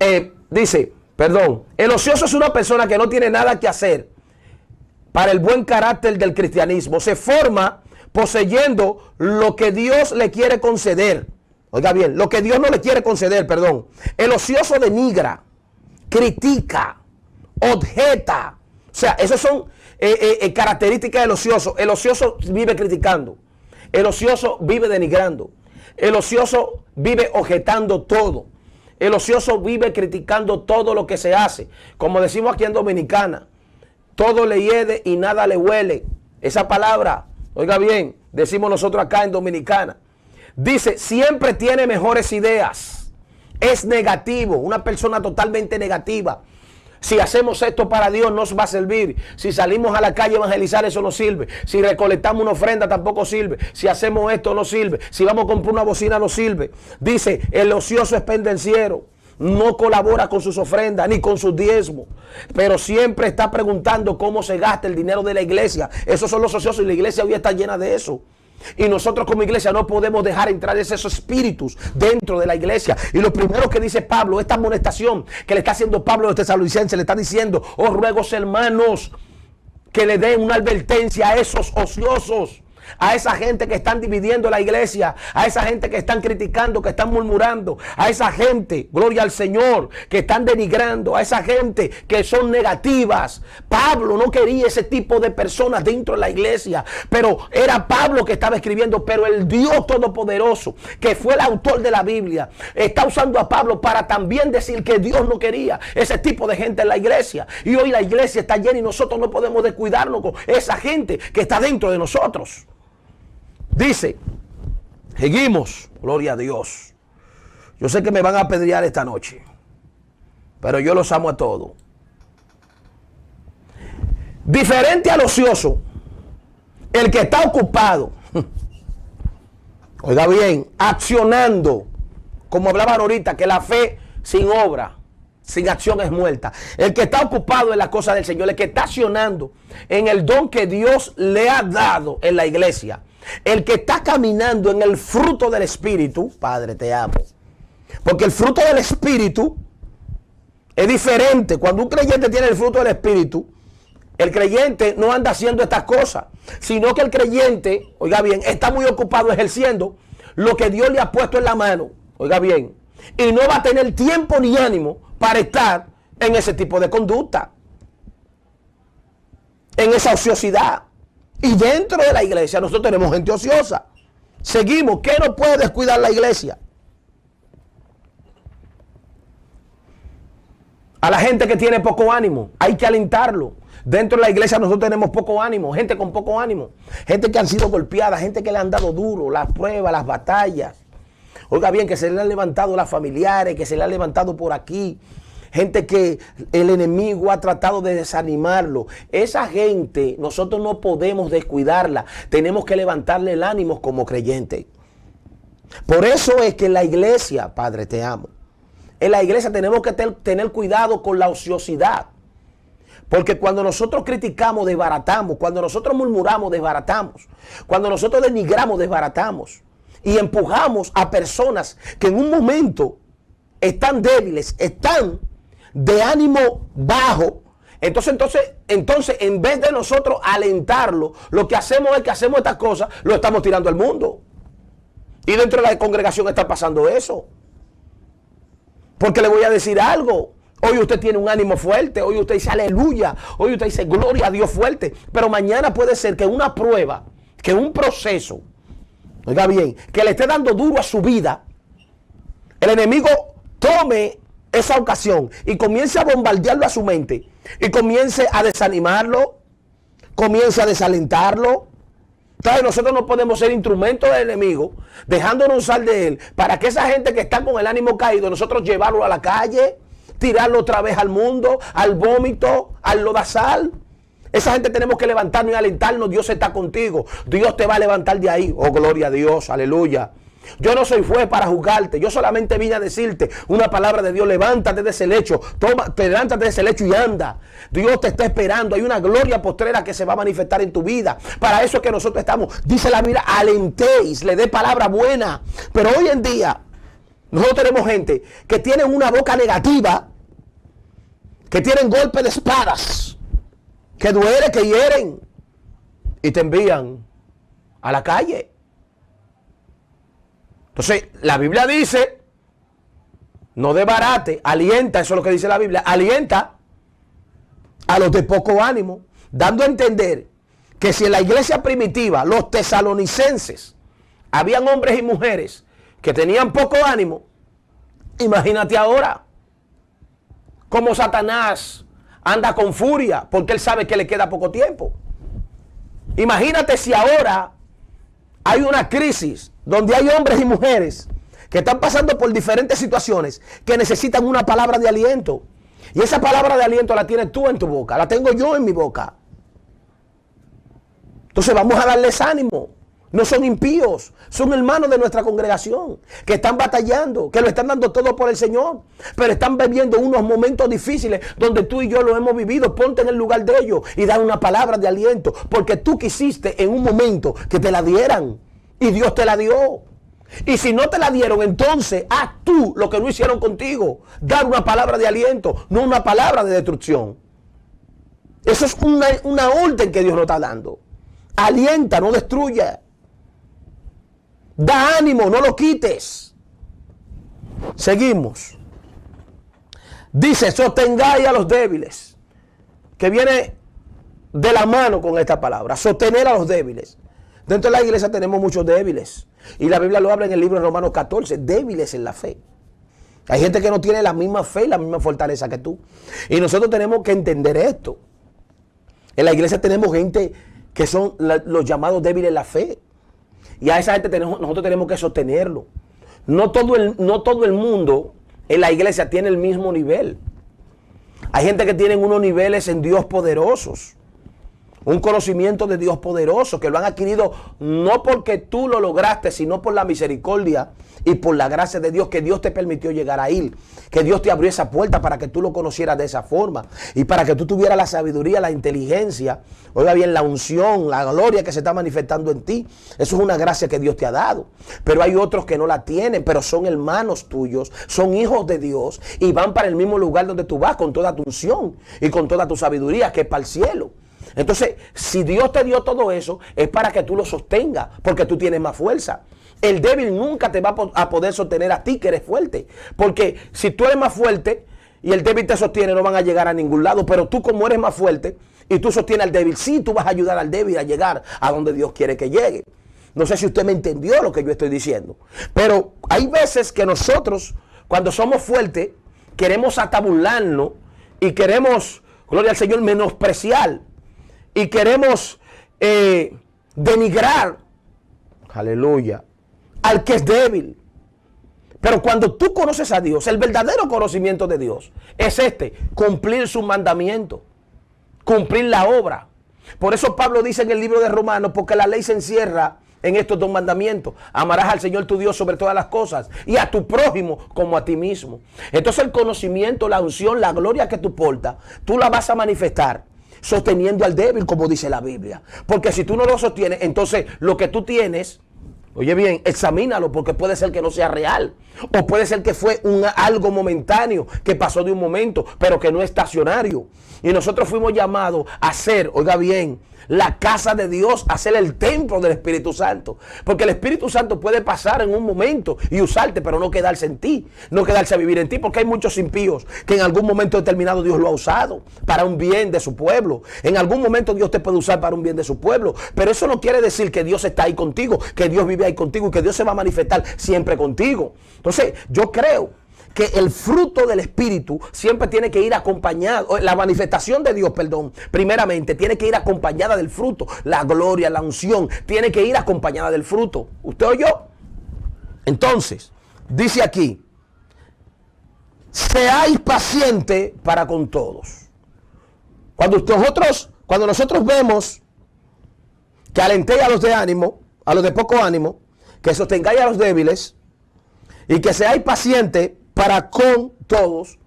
[SPEAKER 1] el ocioso es una persona que no tiene nada que hacer para el buen carácter del cristianismo. Se forma poseyendo lo que Dios le quiere conceder. Oiga bien, lo que Dios no le quiere conceder, perdón. El ocioso denigra, critica, objeta. O sea, esas son características del ocioso. El ocioso vive criticando. El ocioso vive denigrando. El ocioso vive objetando todo. El ocioso vive criticando todo lo que se hace. Como decimos aquí en Dominicana, todo le hiede y nada le huele. Esa palabra, oiga bien, decimos nosotros acá en Dominicana. Dice, siempre tiene mejores ideas. Es negativo, una persona totalmente negativa. Si hacemos esto para Dios, nos va a servir. Si salimos a la calle a evangelizar, eso no sirve. Si recolectamos una ofrenda, tampoco sirve. Si hacemos esto, no sirve. Si vamos a comprar una bocina, no sirve. Dice, el ocioso es pendenciero. No colabora con sus ofrendas ni con sus diezmos. Pero siempre está preguntando cómo se gasta el dinero de la iglesia. Esos son los ociosos y la iglesia hoy está llena de eso. Y nosotros como iglesia no podemos dejar entrar esos espíritus dentro de la iglesia. Y lo primero que dice Pablo, esta amonestación que le está haciendo Pablo a los tesalonicenses, le está diciendo, os ruego hermanos que le den una advertencia a esos ociosos, a esa gente que están dividiendo la iglesia, a esa gente que están criticando, que están murmurando, a esa gente, gloria al Señor, que están denigrando, a esa gente que son negativas. Pablo no quería ese tipo de personas dentro de la iglesia, pero era Pablo que estaba escribiendo. Pero el Dios Todopoderoso, que fue el autor de la Biblia, está usando a Pablo para también decir que Dios no quería ese tipo de gente en la iglesia. Y hoy la iglesia está llena y nosotros no podemos descuidarnos con esa gente que está dentro de nosotros. Dice, seguimos, gloria a Dios. Yo sé que me van a apedrear esta noche, pero yo los amo a todos. Diferente al ocioso, el que está ocupado, oiga bien, accionando, como hablaban ahorita, que la fe sin obra, sin acción es muerta. El que está ocupado en las cosas del Señor, el que está accionando en el don que Dios le ha dado en la iglesia, el que está caminando en el fruto del Espíritu. Padre, te amo. Porque el fruto del Espíritu es diferente. Cuando un creyente tiene el fruto del Espíritu, El creyente no anda haciendo estas cosas, sino que el creyente, oiga bien, está muy ocupado ejerciendo lo que Dios le ha puesto en la mano, oiga bien, y no va a tener tiempo ni ánimo para estar en ese tipo de conducta, en esa ociosidad. Y dentro de la iglesia nosotros tenemos gente ociosa. Seguimos, ¿qué no puede descuidar la iglesia? A la gente que tiene poco ánimo, hay que alentarlo. Dentro de la iglesia nosotros tenemos poco ánimo, gente con poco ánimo, gente que han sido golpeadas, gente que le han dado duro, las pruebas, las batallas. Oiga bien, que se le han levantado las familiares, que se le han levantado por aquí, gente que el enemigo ha tratado de desanimarlo. Esa gente nosotros no podemos descuidarla, tenemos que levantarle el ánimo como creyentes. Por eso es que en la iglesia, Padre, te amo, en la iglesia tenemos que tener cuidado con la ociosidad. Porque cuando nosotros criticamos, desbaratamos. Cuando nosotros murmuramos, desbaratamos. Cuando nosotros denigramos, desbaratamos. Y empujamos a personas que en un momento están débiles, están de ánimo bajo. Entonces, en vez de nosotros alentarlo, lo que hacemos es que hacemos estas cosas, lo estamos tirando al mundo. Y dentro de la congregación está pasando eso. Porque le voy a decir algo. Hoy usted tiene un ánimo fuerte, hoy usted dice aleluya, hoy usted dice gloria a Dios fuerte, pero mañana puede ser que una prueba, que un proceso, oiga bien, que le esté dando duro a su vida, el enemigo tome esa ocasión y comience a bombardearlo a su mente y comience a desanimarlo, comience a desalentarlo. Entonces nosotros no podemos ser instrumentos del enemigo, dejándonos usar de él, para que esa gente que está con el ánimo caído, nosotros llevarlo a la calle, tirarlo otra vez al mundo, al vómito, al lodazal. Esa gente tenemos que levantarnos y alentarnos. Dios está contigo. Dios te va a levantar de ahí. Oh, gloria a Dios. Aleluya. Yo no soy juez para juzgarte. Yo solamente vine a decirte una palabra de Dios. Levántate de ese lecho. Levántate de ese lecho y anda. Dios te está esperando. Hay una gloria postrera que se va a manifestar en tu vida. Para eso es que nosotros estamos. Dice la Biblia, alentéis, le dé palabra buena. Pero hoy en día nosotros tenemos gente que tienen una boca negativa, que tienen golpes de espadas, que duele, que hieren, y te envían a la calle. Entonces, la Biblia dice, no desbarate, alienta, eso es lo que dice la Biblia, alienta a los de poco ánimo, dando a entender que si en la iglesia primitiva, los tesalonicenses, habían hombres y mujeres que tenían poco ánimo, imagínate ahora cómo Satanás anda con furia porque él sabe que le queda poco tiempo. Imagínate si ahora hay una crisis donde hay hombres y mujeres que están pasando por diferentes situaciones que necesitan una palabra de aliento. Y esa palabra de aliento la tienes tú en tu boca, la tengo yo en mi boca. Entonces vamos a darles ánimo. No son impíos, son hermanos de nuestra congregación que están batallando, que lo están dando todo por el Señor, pero están viviendo unos momentos difíciles donde tú y yo lo hemos vivido. Ponte en el lugar de ellos y da una palabra de aliento, porque tú quisiste en un momento que te la dieran y Dios te la dio. Y si no te la dieron, entonces haz tú lo que no hicieron contigo, dar una palabra de aliento, no una palabra de destrucción. Eso es una orden que Dios nos está dando. Alienta, no destruya. Da ánimo, no lo quites. Seguimos. Dice, sostengáis a los débiles. Que viene de la mano con esta palabra. Sostener a los débiles. Dentro de la iglesia tenemos muchos débiles. Y la Biblia lo habla en el libro de Romanos 14. Débiles en la fe. Hay gente que no tiene la misma fe y la misma fortaleza que tú. Y nosotros tenemos que entender esto. En la iglesia tenemos gente que son los llamados débiles en la fe. Y a esa gente nosotros tenemos que sostenerlo. No todo el mundo en la iglesia tiene el mismo nivel. Hay gente que tiene unos niveles en Dios poderosos. Un conocimiento de Dios poderoso que lo han adquirido no porque tú lo lograste, sino por la misericordia y por la gracia de Dios, que Dios te permitió llegar a él, que Dios te abrió esa puerta para que tú lo conocieras de esa forma y para que tú tuvieras la sabiduría, la inteligencia, oiga bien, la unción, la gloria que se está manifestando en ti. Eso es una gracia que Dios te ha dado. Pero hay otros que no la tienen, pero son hermanos tuyos, son hijos de Dios y van para el mismo lugar donde tú vas con toda tu unción y con toda tu sabiduría, que es para el cielo. Entonces, si Dios te dio todo eso, es para que tú lo sostengas, porque tú tienes más fuerza. El débil nunca te va a poder sostener a ti, que eres fuerte. Porque si tú eres más fuerte y el débil te sostiene, no van a llegar a ningún lado. Pero tú, como eres más fuerte y tú sostienes al débil, sí, tú vas a ayudar al débil a llegar a donde Dios quiere que llegue. No sé si usted me entendió lo que yo estoy diciendo. Pero hay veces que nosotros, cuando somos fuertes, queremos hasta burlarnos y queremos, gloria al Señor, menospreciar. Y queremos denigrar, aleluya, al que es débil. Pero cuando tú conoces a Dios, el verdadero conocimiento de Dios es cumplir sus mandamientos, cumplir la obra. Por eso Pablo dice en el libro de Romanos, porque la ley se encierra en estos dos mandamientos: amarás al Señor tu Dios sobre todas las cosas y a tu prójimo como a ti mismo. Entonces el conocimiento, la unción, la gloria que tú portas, tú la vas a manifestar sosteniendo al débil, como dice la Biblia. Porque si tú no lo sostienes, entonces lo que tú tienes, oye bien, examínalo, porque puede ser que no sea real. O puede ser que fue algo momentáneo, que pasó de un momento, pero que no es estacionario. Y nosotros fuimos llamados a ser, oiga bien, la casa de Dios, a ser el templo del Espíritu Santo. Porque el Espíritu Santo puede pasar en un momento y usarte, pero no quedarse en ti, no quedarse a vivir en ti. Porque hay muchos impíos que en algún momento determinado Dios lo ha usado para un bien de su pueblo. En algún momento Dios te puede usar para un bien de su pueblo. Pero eso no quiere decir que Dios está ahí contigo, que Dios vive ahí contigo y que Dios se va a manifestar siempre contigo. Entonces, yo creo que el fruto del Espíritu siempre tiene que ir acompañado, la manifestación de Dios, perdón, primeramente tiene que ir acompañada del fruto. La gloria, la unción, tiene que ir acompañada del fruto. ¿Usted oyó? Entonces, dice aquí: seáis pacientes para con todos. Cuando nosotros vemos que alentéis a los de ánimo, a los de poco ánimo, que sostengáis a los débiles y que seáis pacientes para con todos,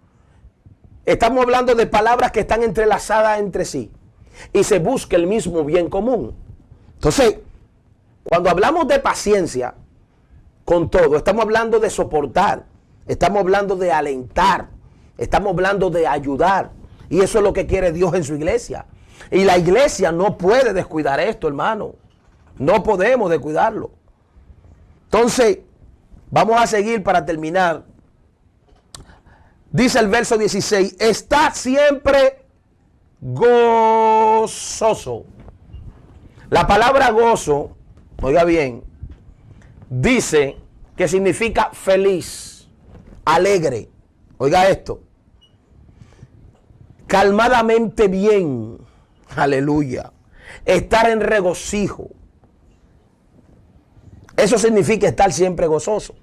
[SPEAKER 1] estamos hablando de palabras que están entrelazadas entre sí y se busca el mismo bien común. Entonces, cuando hablamos de paciencia con todo, estamos hablando de soportar, estamos hablando de alentar, estamos hablando de ayudar. Y eso es lo que quiere Dios en su iglesia. Y la iglesia no puede descuidar esto, hermano. No podemos descuidarlo. Entonces, vamos a seguir para terminar. Dice el verso 16: está siempre gozoso. La palabra gozo, oiga bien, dice que significa feliz, alegre. Oiga esto: calmadamente bien, aleluya, estar en regocijo. Eso significa estar siempre gozoso.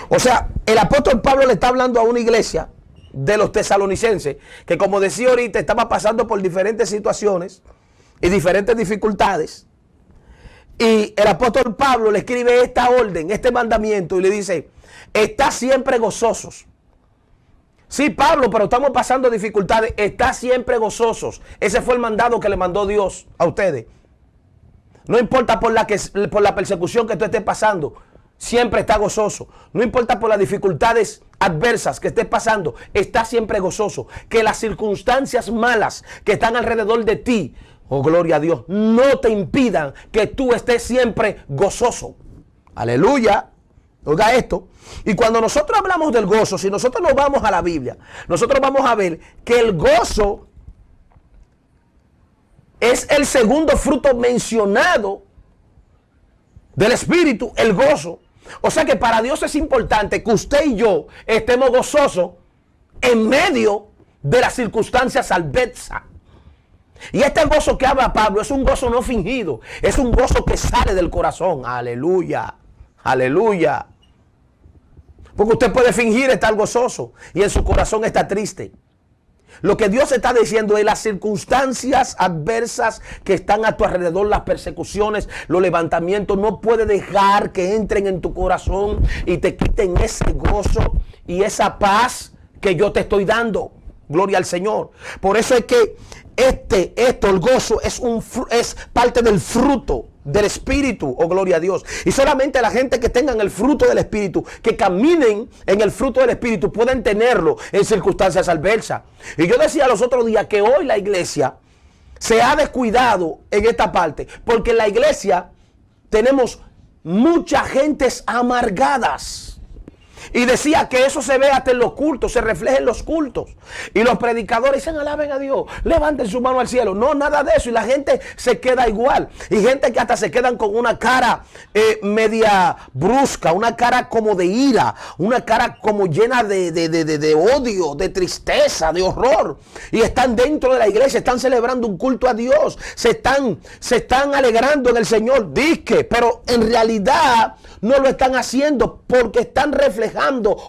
[SPEAKER 1] O sea, el apóstol Pablo le está hablando a una iglesia de los tesalonicenses que, como decía ahorita, estaba pasando por diferentes situaciones y diferentes dificultades. Y el apóstol Pablo le escribe esta orden, este mandamiento, y le dice: está siempre gozosos. Sí, Pablo, pero estamos pasando dificultades. Está siempre gozosos. Ese fue el mandado que le mandó Dios a ustedes. No importa por la persecución que tú estés pasando, siempre está gozoso. No importa por las dificultades adversas que estés pasando, está siempre gozoso. Que las circunstancias malas que están alrededor de ti, oh gloria a Dios, no te impidan que tú estés siempre gozoso. Aleluya. Oiga esto. Y cuando nosotros hablamos del gozo, si nosotros nos vamos a la Biblia, nosotros vamos a ver que el gozo es el segundo fruto mencionado del Espíritu, el gozo. O sea que para Dios es importante que usted y yo estemos gozosos en medio de las circunstancias adversas. Y este gozo que habla Pablo es un gozo no fingido, es un gozo que sale del corazón. Aleluya, aleluya. Porque usted puede fingir estar gozoso y en su corazón está triste. Lo que Dios está diciendo es: las circunstancias adversas que están a tu alrededor, las persecuciones, los levantamientos, no puede dejar que entren en tu corazón y te quiten ese gozo y esa paz que yo te estoy dando. Gloria al Señor. Por eso es que el gozo es parte del fruto del Espíritu, oh gloria a Dios. Y solamente la gente que tengan el fruto del Espíritu, que caminen en el fruto del Espíritu, pueden tenerlo en circunstancias adversas. Y yo decía los otros días que hoy la iglesia se ha descuidado en esta parte, porque en la iglesia tenemos muchas gentes amargadas. Y decía que eso se ve hasta en los cultos, se refleja en los cultos. Y los predicadores dicen, alaben a Dios, levanten su mano al cielo. No, nada de eso. Y la gente se queda igual. Y gente que hasta se quedan con una cara media brusca, una cara como de ira, una cara como llena de odio, de tristeza, de horror. Y están dentro de la iglesia, están celebrando un culto a Dios. Se están alegrando en el Señor, disque, pero en realidad no lo están haciendo porque están reflejando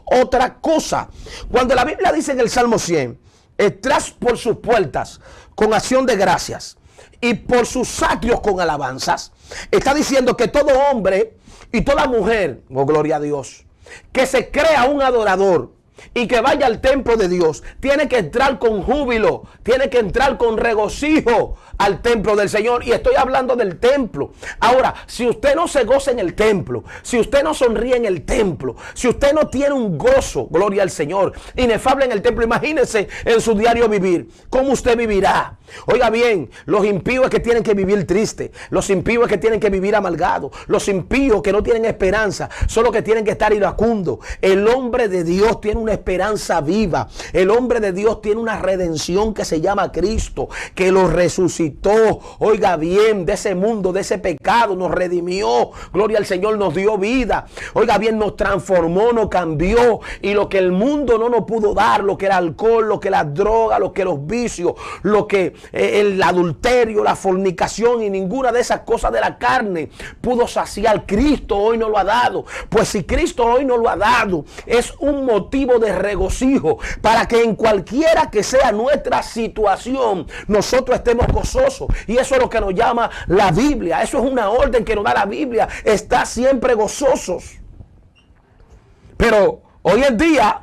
[SPEAKER 1] otra cosa. Cuando la Biblia dice en el Salmo 100, entras por sus puertas con acción de gracias y por sus atrios con alabanzas, está diciendo que todo hombre y toda mujer, oh gloria a Dios, que se crea un adorador y que vaya al templo de Dios, tiene que entrar con júbilo, tiene que entrar con regocijo al templo del Señor. Y estoy hablando del templo. Ahora, si usted no se goza en el templo, si usted no sonríe en el templo, si usted no tiene un gozo, gloria al Señor, inefable en el templo, imagínese en su diario vivir, ¿cómo usted vivirá? Oiga bien, los impíos es que tienen que vivir triste, los impíos es que tienen que vivir amargados, los impíos que no tienen esperanza, son los que tienen que estar iracundos. El hombre de Dios tiene una esperanza viva, el hombre de Dios tiene una redención que se llama Cristo, que lo resucitó, oiga bien, de ese mundo, de ese pecado, nos redimió, gloria al Señor, nos dio vida, oiga bien, nos transformó, nos cambió, y lo que el mundo no nos pudo dar, lo que el alcohol, lo que la droga, lo que los vicios, lo que el adulterio, la fornicación y ninguna de esas cosas de la carne pudo saciar, Cristo hoy nos lo ha dado. Pues si Cristo hoy nos lo ha dado, es un motivo de regocijo para que en cualquiera que sea nuestra situación, nosotros estemos gozosos. Y eso es lo que nos llama la Biblia, eso es una orden que nos da la Biblia, está siempre gozosos. Pero hoy en día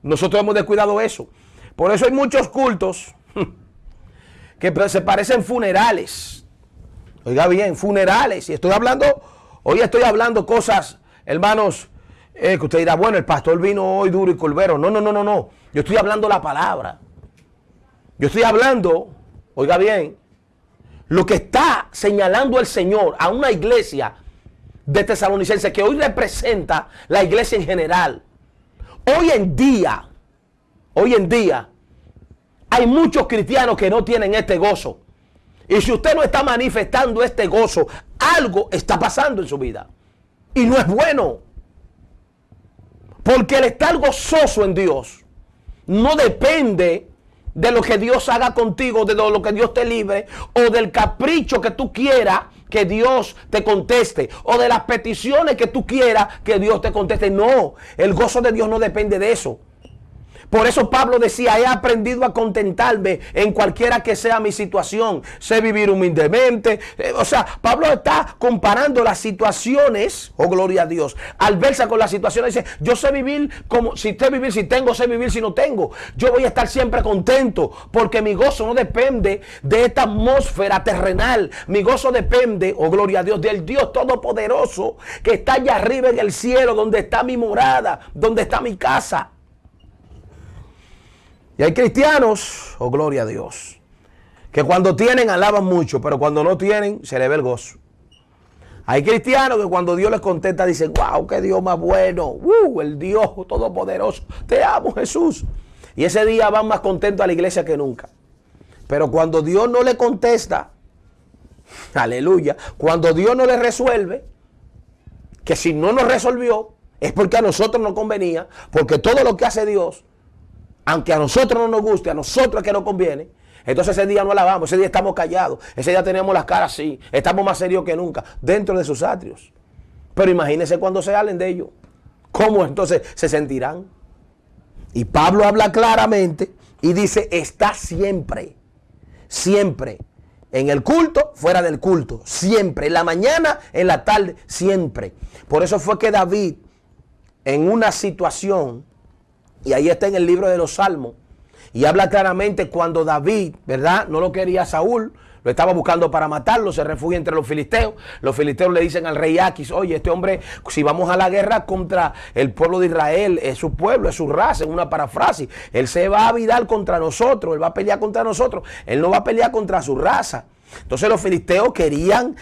[SPEAKER 1] nosotros hemos descuidado eso. Por eso hay muchos cultos que se parecen funerales. Oiga bien, funerales. Y hoy estoy hablando cosas, hermanos, que usted dirá, bueno, el pastor vino hoy duro y colbero. No. Yo estoy hablando la palabra. Yo estoy hablando, oiga bien, lo que está señalando el Señor a una iglesia de Tesalonicenses que hoy representa la iglesia en general. Hoy en día, hay muchos cristianos que no tienen este gozo. Y si usted no está manifestando este gozo, algo está pasando en su vida. Y no es bueno. Porque el estar gozoso en Dios no depende de lo que Dios haga contigo, de lo que Dios te libre, o del capricho que tú quieras que Dios te conteste, o de las peticiones que tú quieras que Dios te conteste. No, el gozo de Dios no depende de eso. Por eso Pablo decía, he aprendido a contentarme en cualquiera que sea mi situación. Sé vivir humildemente. O sea, Pablo está comparando las situaciones, oh gloria a Dios, al verse con las situaciones. Dice, yo sé vivir como, si sé vivir si tengo, sé vivir si no tengo. Yo voy a estar siempre contento, porque mi gozo no depende de esta atmósfera terrenal. Mi gozo depende, oh gloria a Dios, del Dios Todopoderoso que está allá arriba en el cielo, donde está mi morada, donde está mi casa. Y hay cristianos, oh gloria a Dios, que cuando tienen alaban mucho, pero cuando no tienen se les ve el gozo. Hay cristianos que cuando Dios les contesta dicen, wow, qué Dios más bueno, el Dios Todopoderoso, te amo Jesús. Y ese día van más contentos a la iglesia que nunca. Pero cuando Dios no le contesta, aleluya, cuando Dios no le resuelve, que si no nos resolvió, es porque a nosotros nos convenía, porque todo lo que hace Dios, aunque a nosotros no nos guste, a nosotros es que nos conviene, entonces ese día no alabamos, ese día estamos callados, ese día tenemos las caras así, estamos más serios que nunca, dentro de sus atrios. Pero imagínense cuando se hablen de ellos, ¿cómo entonces se sentirán? Y Pablo habla claramente y dice, está siempre, siempre, en el culto, fuera del culto, siempre, en la mañana, en la tarde, siempre. Por eso fue que David, en una situación, y ahí está en el libro de los Salmos, y habla claramente cuando David, ¿verdad? No lo quería Saúl, lo estaba buscando para matarlo, se refugia entre los filisteos. Los filisteos le dicen al rey Aquis, oye, este hombre, si vamos a la guerra contra el pueblo de Israel, es su pueblo, es su raza, en una parafrasis, él se va a virar contra nosotros, él va a pelear contra nosotros, él no va a pelear contra su raza. Entonces los filisteos querían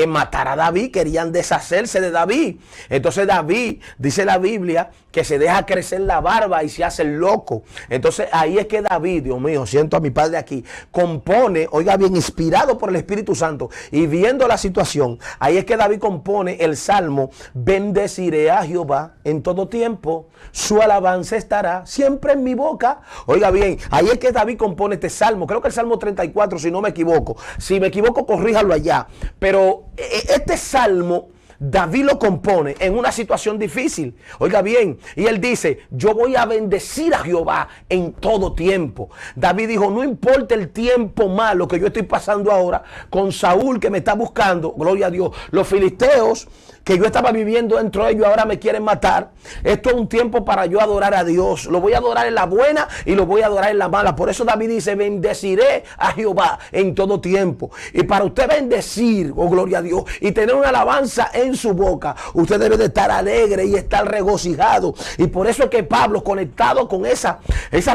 [SPEAKER 1] matar a David, querían deshacerse de David. Entonces David, dice la Biblia, que se deja crecer la barba y se hace el loco. Entonces ahí es que David, Dios mío, siento a mi padre aquí, compone, oiga bien, inspirado por el Espíritu Santo y viendo la situación, ahí es que David compone el salmo: bendeciré a Jehová en todo tiempo, su alabanza estará siempre en mi boca. Oiga bien, ahí es que David compone este salmo, creo que el Salmo 34, si no me equivoco. Si me equivoco, corríjalo allá. Pero este salmo David lo compone en una situación difícil. Oiga bien, y él dice: yo voy a bendecir a Jehová en todo tiempo. David dijo: no importa el tiempo malo que yo estoy pasando ahora con Saúl, que me está buscando, gloria a Dios, los filisteos que yo estaba viviendo dentro de ellos ahora me quieren matar. Esto es un tiempo para yo adorar a Dios. Lo voy a adorar en la buena y lo voy a adorar en la mala. Por eso David dice: bendeciré a Jehová en todo tiempo. Y para usted bendecir, oh gloria a Dios, y tener una alabanza en su boca, usted debe de estar alegre y estar regocijado. Y por eso es que Pablo, conectado con esa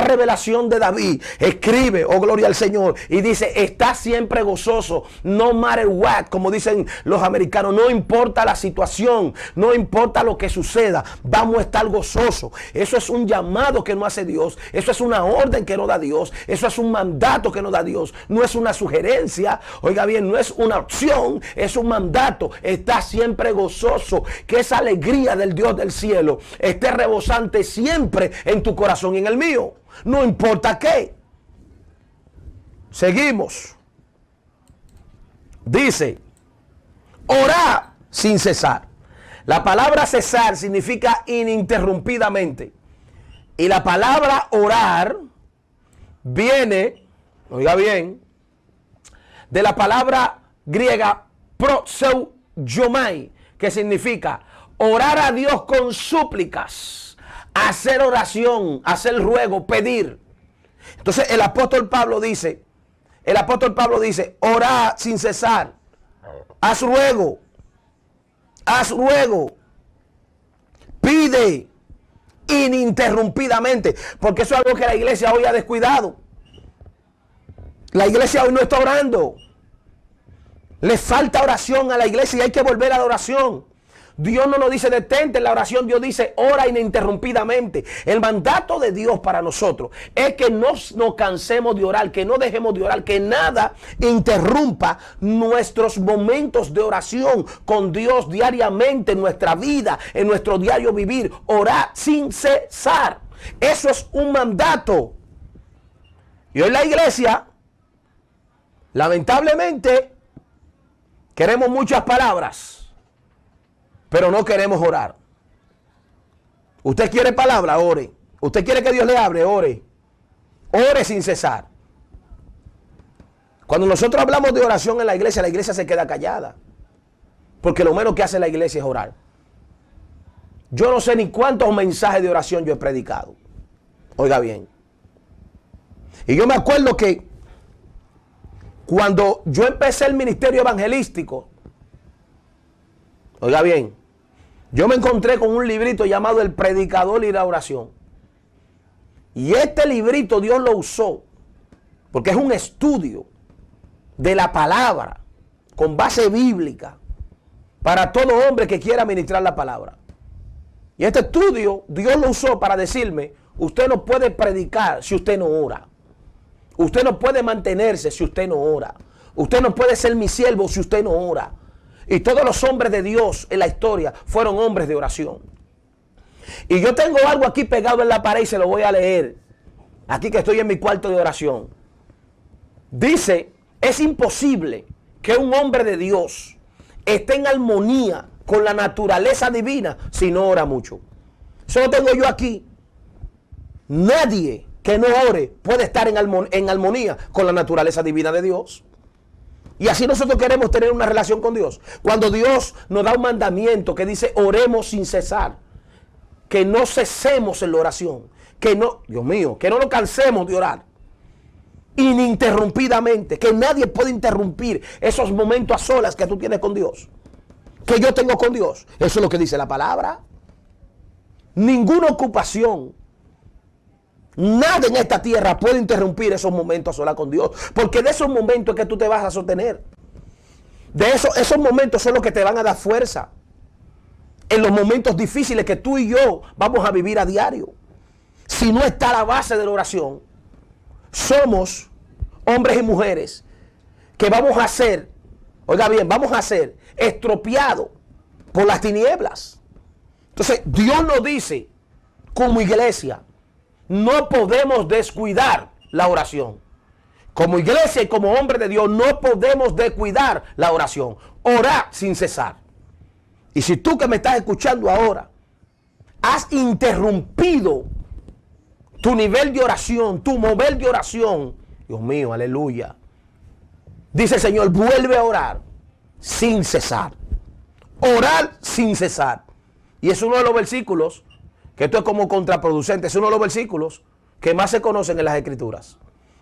[SPEAKER 1] revelación de David, escribe, oh gloria al Señor, y dice: está siempre gozoso, no matter what, como dicen los americanos, no importa la situación, no importa lo que suceda, vamos a estar gozosos. Eso es un llamado que no hace Dios, eso es una orden que no da Dios, eso es un mandato que no da Dios, no es una sugerencia, oiga bien, no es una opción, es un mandato. Está siempre gozoso, que esa alegría del Dios del cielo esté rebosante siempre en tu corazón y en el mío, no importa qué. Seguimos. Dice: orá sin cesar. La palabra cesar significa ininterrumpidamente. Y la palabra orar viene, oiga bien, de la palabra griega proseuomai, que significa orar a Dios con súplicas, hacer oración, hacer ruego, pedir. Entonces el apóstol Pablo dice, orá sin cesar, haz ruego, pide ininterrumpidamente, porque eso es algo que la iglesia hoy ha descuidado. La iglesia hoy no está orando. Le falta oración a la iglesia y hay que volver a la oración. Dios no nos dice detente en la oración, Dios dice ora ininterrumpidamente. El mandato de Dios para nosotros es que no nos cansemos de orar, que no dejemos de orar, que nada interrumpa nuestros momentos de oración con Dios diariamente en nuestra vida, en nuestro diario vivir. Orar sin cesar. Eso es un mandato. Y hoy la iglesia, lamentablemente, queremos muchas palabras, pero no queremos orar. Usted quiere palabra, ore. Usted quiere que Dios le hable, ore. Ore sin cesar. Cuando nosotros hablamos de oración en la iglesia se queda callada. Porque lo menos que hace la iglesia es orar. Yo no sé ni cuántos mensajes de oración yo he predicado. Oiga bien. Y yo me acuerdo que cuando yo empecé el ministerio evangelístico, oiga bien, yo me encontré con un librito llamado El Predicador y la Oración. Y este librito Dios lo usó porque es un estudio de la palabra con base bíblica para todo hombre que quiera ministrar la palabra. Y este estudio Dios lo usó para decirme: usted no puede predicar si usted no ora. Usted no puede mantenerse si usted no ora. Usted no puede ser mi siervo si usted no ora. Y todos los hombres de Dios en la historia fueron hombres de oración. Y yo tengo algo aquí pegado en la pared y se lo voy a leer. Aquí que estoy en mi cuarto de oración. Dice: es imposible que un hombre de Dios esté en armonía con la naturaleza divina si no ora mucho. Eso lo tengo yo aquí. Nadie que no ore puede estar en armonía con la naturaleza divina de Dios. Y así nosotros queremos tener una relación con Dios. Cuando Dios nos da un mandamiento que dice oremos sin cesar, que no cesemos en la oración, que no, Dios mío, que no nos cansemos de orar. ininterrumpidamente, que nadie puede interrumpir esos momentos a solas que tú tienes con Dios, que yo tengo con Dios. Eso es lo que dice la palabra. Ninguna ocupación, nada en esta tierra puede interrumpir esos momentos a solas con Dios, porque de esos momentos es que tú te vas a sostener. De esos momentos son los que te van a dar fuerza en los momentos difíciles que tú y yo vamos a vivir a diario. Si no está la base de la oración, somos hombres y mujeres que vamos a ser, oiga bien, vamos a ser estropeados por las tinieblas. Entonces, Dios nos dice, como iglesia, no podemos descuidar la oración. Como iglesia y como hombre de Dios, no podemos descuidar la oración. Orar sin cesar. Y si tú que me estás escuchando ahora, has interrumpido tu nivel de oración, tu mover de oración, Dios mío, aleluya. Dice el Señor, vuelve a orar sin cesar. Orar sin cesar. Y es uno de los versículos, que esto es como contraproducente, es uno de los versículos que más se conocen en las Escrituras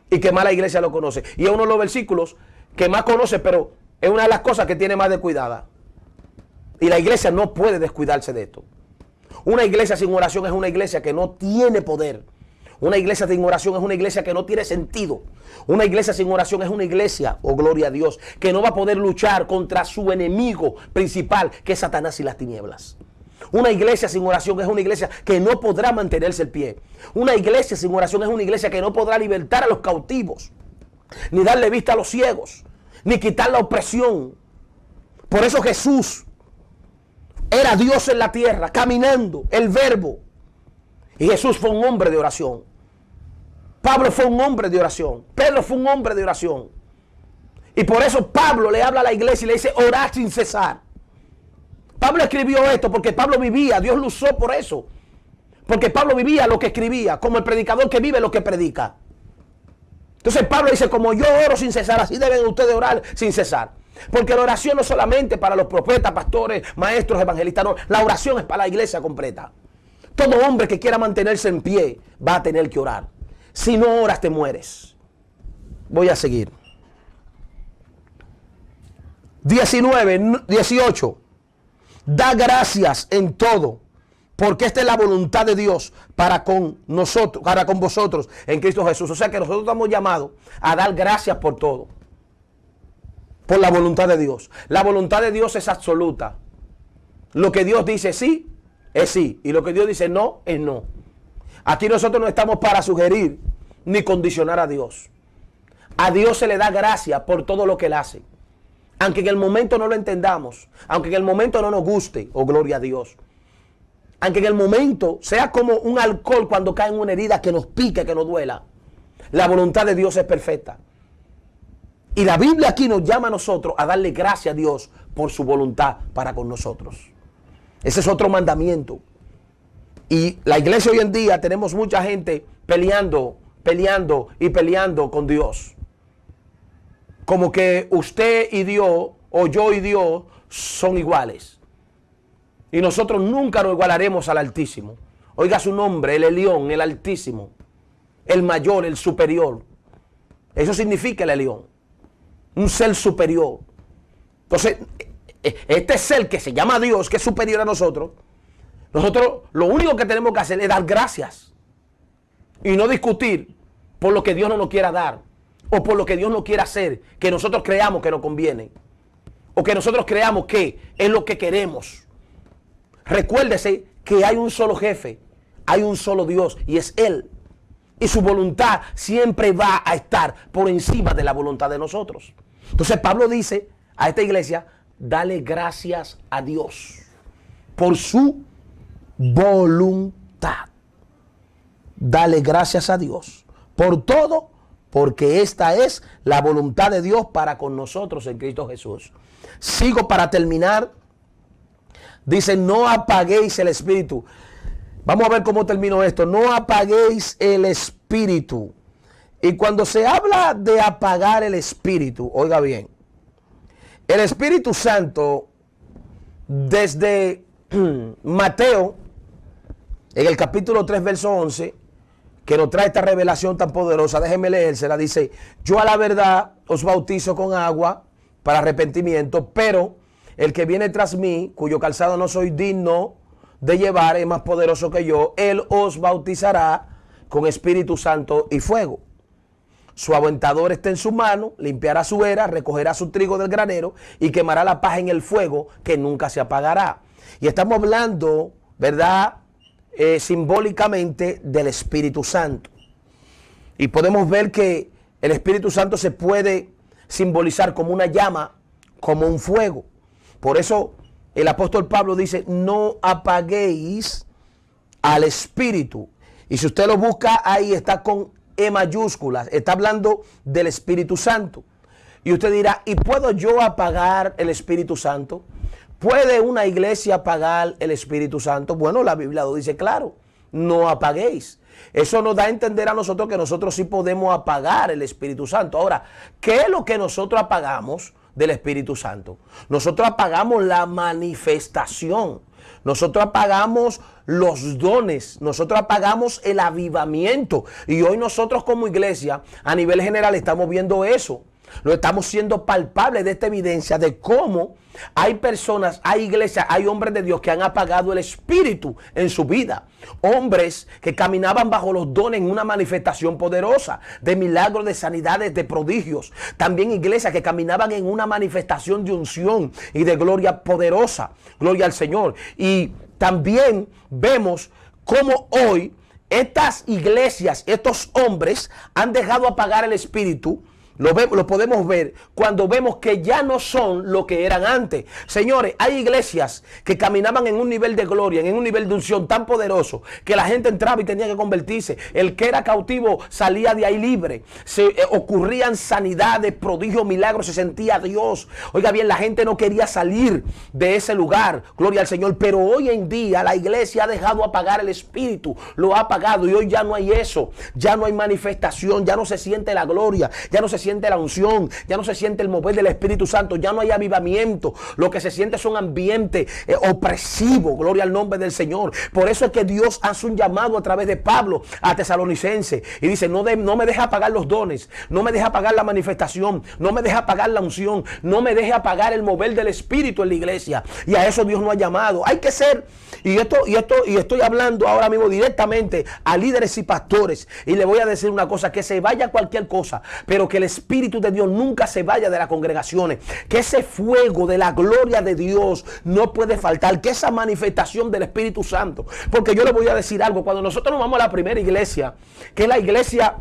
[SPEAKER 1] y que más la iglesia lo conoce. Y es uno de los versículos que más conoce, pero es una de las cosas que tiene más descuidada. Y la iglesia no puede descuidarse de esto. Una iglesia sin oración es una iglesia que no tiene poder. Una iglesia sin oración es una iglesia que no tiene sentido. Una iglesia sin oración es una iglesia, oh gloria a Dios, que no va a poder luchar contra su enemigo principal, que es Satanás y las tinieblas. Una iglesia sin oración es una iglesia que no podrá mantenerse en pie. Una iglesia sin oración es una iglesia que no podrá libertar a los cautivos, ni darle vista a los ciegos, ni quitar la opresión. Por eso Jesús era Dios en la tierra, caminando, el verbo. Y Jesús fue un hombre de oración. Pablo fue un hombre de oración. Pedro fue un hombre de oración. Y por eso Pablo le habla a la iglesia y le dice, orad sin cesar. Pablo escribió esto porque Pablo vivía, Dios lo usó por eso. Porque Pablo vivía lo que escribía, como el predicador que vive lo que predica. Entonces Pablo dice, como yo oro sin cesar, así deben ustedes orar sin cesar. Porque la oración no es solamente para los profetas, pastores, maestros, evangelistas, no. La oración es para la iglesia completa. Todo hombre que quiera mantenerse en pie va a tener que orar. Si no oras, te mueres. Voy a seguir. 18. Da gracias en todo, porque esta es la voluntad de Dios para con nosotros, para con vosotros en Cristo Jesús. O sea que nosotros estamos llamados a dar gracias por todo. Por la voluntad de Dios. La voluntad de Dios es absoluta. Lo que Dios dice sí, es sí. Y lo que Dios dice no, es no. Aquí nosotros no estamos para sugerir ni condicionar a Dios. A Dios se le da gracia por todo lo que Él hace. Aunque en el momento no lo entendamos. Aunque en el momento no nos guste. Oh, gloria a Dios. Aunque en el momento sea como un alcohol cuando cae en una herida que nos pique, que nos duela. La voluntad de Dios es perfecta. Y la Biblia aquí nos llama a nosotros a darle gracias a Dios por su voluntad para con nosotros. Ese es otro mandamiento. Y la iglesia hoy en día tenemos mucha gente peleando con Dios. Como que usted y Dios, o yo y Dios, son iguales. Y nosotros nunca nos igualaremos al Altísimo. Oiga su nombre, el Elión, el Altísimo, el mayor, el superior. Eso significa el Elión. Un ser superior. Entonces, este ser que se llama Dios, que es superior a nosotros lo único que tenemos que hacer es dar gracias. Y no discutir por lo que Dios no nos quiera dar. O por lo que Dios no quiera hacer, que nosotros creamos que nos conviene. O que nosotros creamos que es lo que queremos. Recuérdese que hay un solo jefe, hay un solo Dios y es Él. Y su voluntad siempre va a estar por encima de la voluntad de nosotros. Entonces Pablo dice a esta iglesia, dale gracias a Dios por su voluntad. Dale gracias a Dios por todo, porque esta es la voluntad de Dios para con nosotros en Cristo Jesús. Sigo para terminar. Dice, no apaguéis el espíritu. Vamos a ver cómo termino esto. No apaguéis el espíritu. Y cuando se habla de apagar el espíritu, oiga bien, el Espíritu Santo, desde Mateo, en el capítulo 3, verso 11, que nos trae esta revelación tan poderosa, déjenme leérsela, dice, yo a la verdad os bautizo con agua para arrepentimiento, pero el que viene tras mí, cuyo calzado no soy digno de llevar, es más poderoso que yo, él os bautizará con Espíritu Santo y fuego. Su aventador está en su mano, limpiará su era, recogerá su trigo del granero y quemará la paja en el fuego que nunca se apagará. Y estamos hablando, ¿verdad? Simbólicamente del Espíritu Santo. Y podemos ver que el Espíritu Santo se puede simbolizar como una llama, como un fuego. Por eso el apóstol Pablo dice, no apaguéis al Espíritu. Y si usted lo busca, ahí está con E mayúsculas, está hablando del Espíritu Santo. Y usted dirá, ¿y puedo yo apagar el Espíritu Santo? ¿Puede una iglesia apagar el Espíritu Santo? Bueno, la Biblia lo dice claro, no apaguéis. Eso nos da a entender a nosotros que nosotros sí podemos apagar el Espíritu Santo. Ahora, ¿qué es lo que nosotros apagamos del Espíritu Santo? Nosotros apagamos la manifestación. Nosotros apagamos los dones, nosotros apagamos el avivamiento. Y hoy nosotros como iglesia, a nivel general, estamos viendo eso. Lo estamos siendo palpable de esta evidencia de cómo hay personas, hay iglesias, hay hombres de Dios que han apagado el Espíritu en su vida. Hombres que caminaban bajo los dones en una manifestación poderosa de milagros, de sanidades, de prodigios. También iglesias que caminaban en una manifestación de unción y de gloria poderosa. Gloria al Señor. Y también vemos cómo hoy estas iglesias, estos hombres han dejado apagar el Espíritu. Lo podemos ver cuando vemos que ya no son lo que eran antes. Señores, hay iglesias que caminaban en un nivel de gloria, en un nivel de unción tan poderoso que la gente entraba y tenía que convertirse. El que era cautivo salía de ahí libre. Ocurrían sanidades, prodigios, milagros, se sentía Dios. Oiga bien, la gente no quería salir de ese lugar. Gloria al Señor. Pero hoy en día la iglesia ha dejado apagar el Espíritu. Lo ha apagado y hoy ya no hay eso. Ya no hay manifestación. Ya no se siente la gloria. Ya no se siente la unción, ya no se siente el mover del Espíritu Santo, ya no hay avivamiento. Lo que se siente son ambientes opresivos, gloria al nombre del Señor. Por eso es que Dios hace un llamado a través de Pablo a Tesalonicense y dice, no me deje apagar los dones, no me deje apagar la manifestación, no me deje apagar la unción, no me deje apagar el mover del Espíritu en la iglesia. Y a eso Dios nos ha llamado. Hay que ser, y estoy hablando ahora mismo directamente a líderes y pastores, y le voy a decir una cosa, que se vaya cualquier cosa, pero que el Espíritu de Dios nunca se vaya de las congregaciones, que ese fuego de la gloria de Dios no puede faltar, que esa manifestación del Espíritu Santo, porque yo le voy a decir algo, cuando nosotros nos vamos a la primera iglesia, que es la iglesia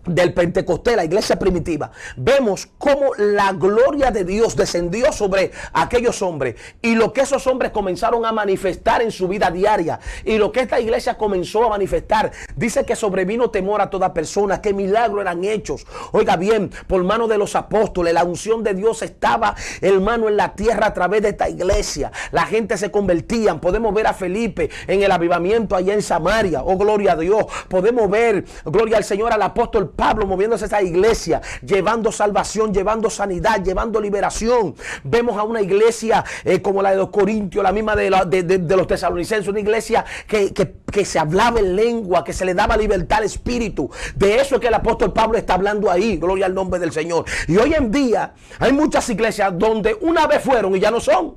[SPEAKER 1] del Pentecostés, la iglesia primitiva, vemos cómo la gloria de Dios descendió sobre aquellos hombres y lo que esos hombres comenzaron a manifestar en su vida diaria y lo que esta iglesia comenzó a manifestar, dice que sobrevino temor a toda persona, que milagros eran hechos, oiga bien, por mano de los apóstoles, la unción de Dios estaba, hermano, en la tierra a través de esta iglesia, la gente se convertía. Podemos ver a Felipe en el avivamiento allá en Samaria, oh gloria a Dios. Podemos ver, gloria al Señor, al apóstol Pablo moviéndose a esa iglesia, llevando salvación, llevando sanidad, llevando liberación. Vemos a una iglesia como la de los Corintios, la misma de los Tesalonicenses, una iglesia que se hablaba en lengua, que se le daba libertad al espíritu. De eso es que el apóstol Pablo está hablando ahí, gloria al nombre del Señor. Y hoy en día hay muchas iglesias donde una vez fueron y ya no son,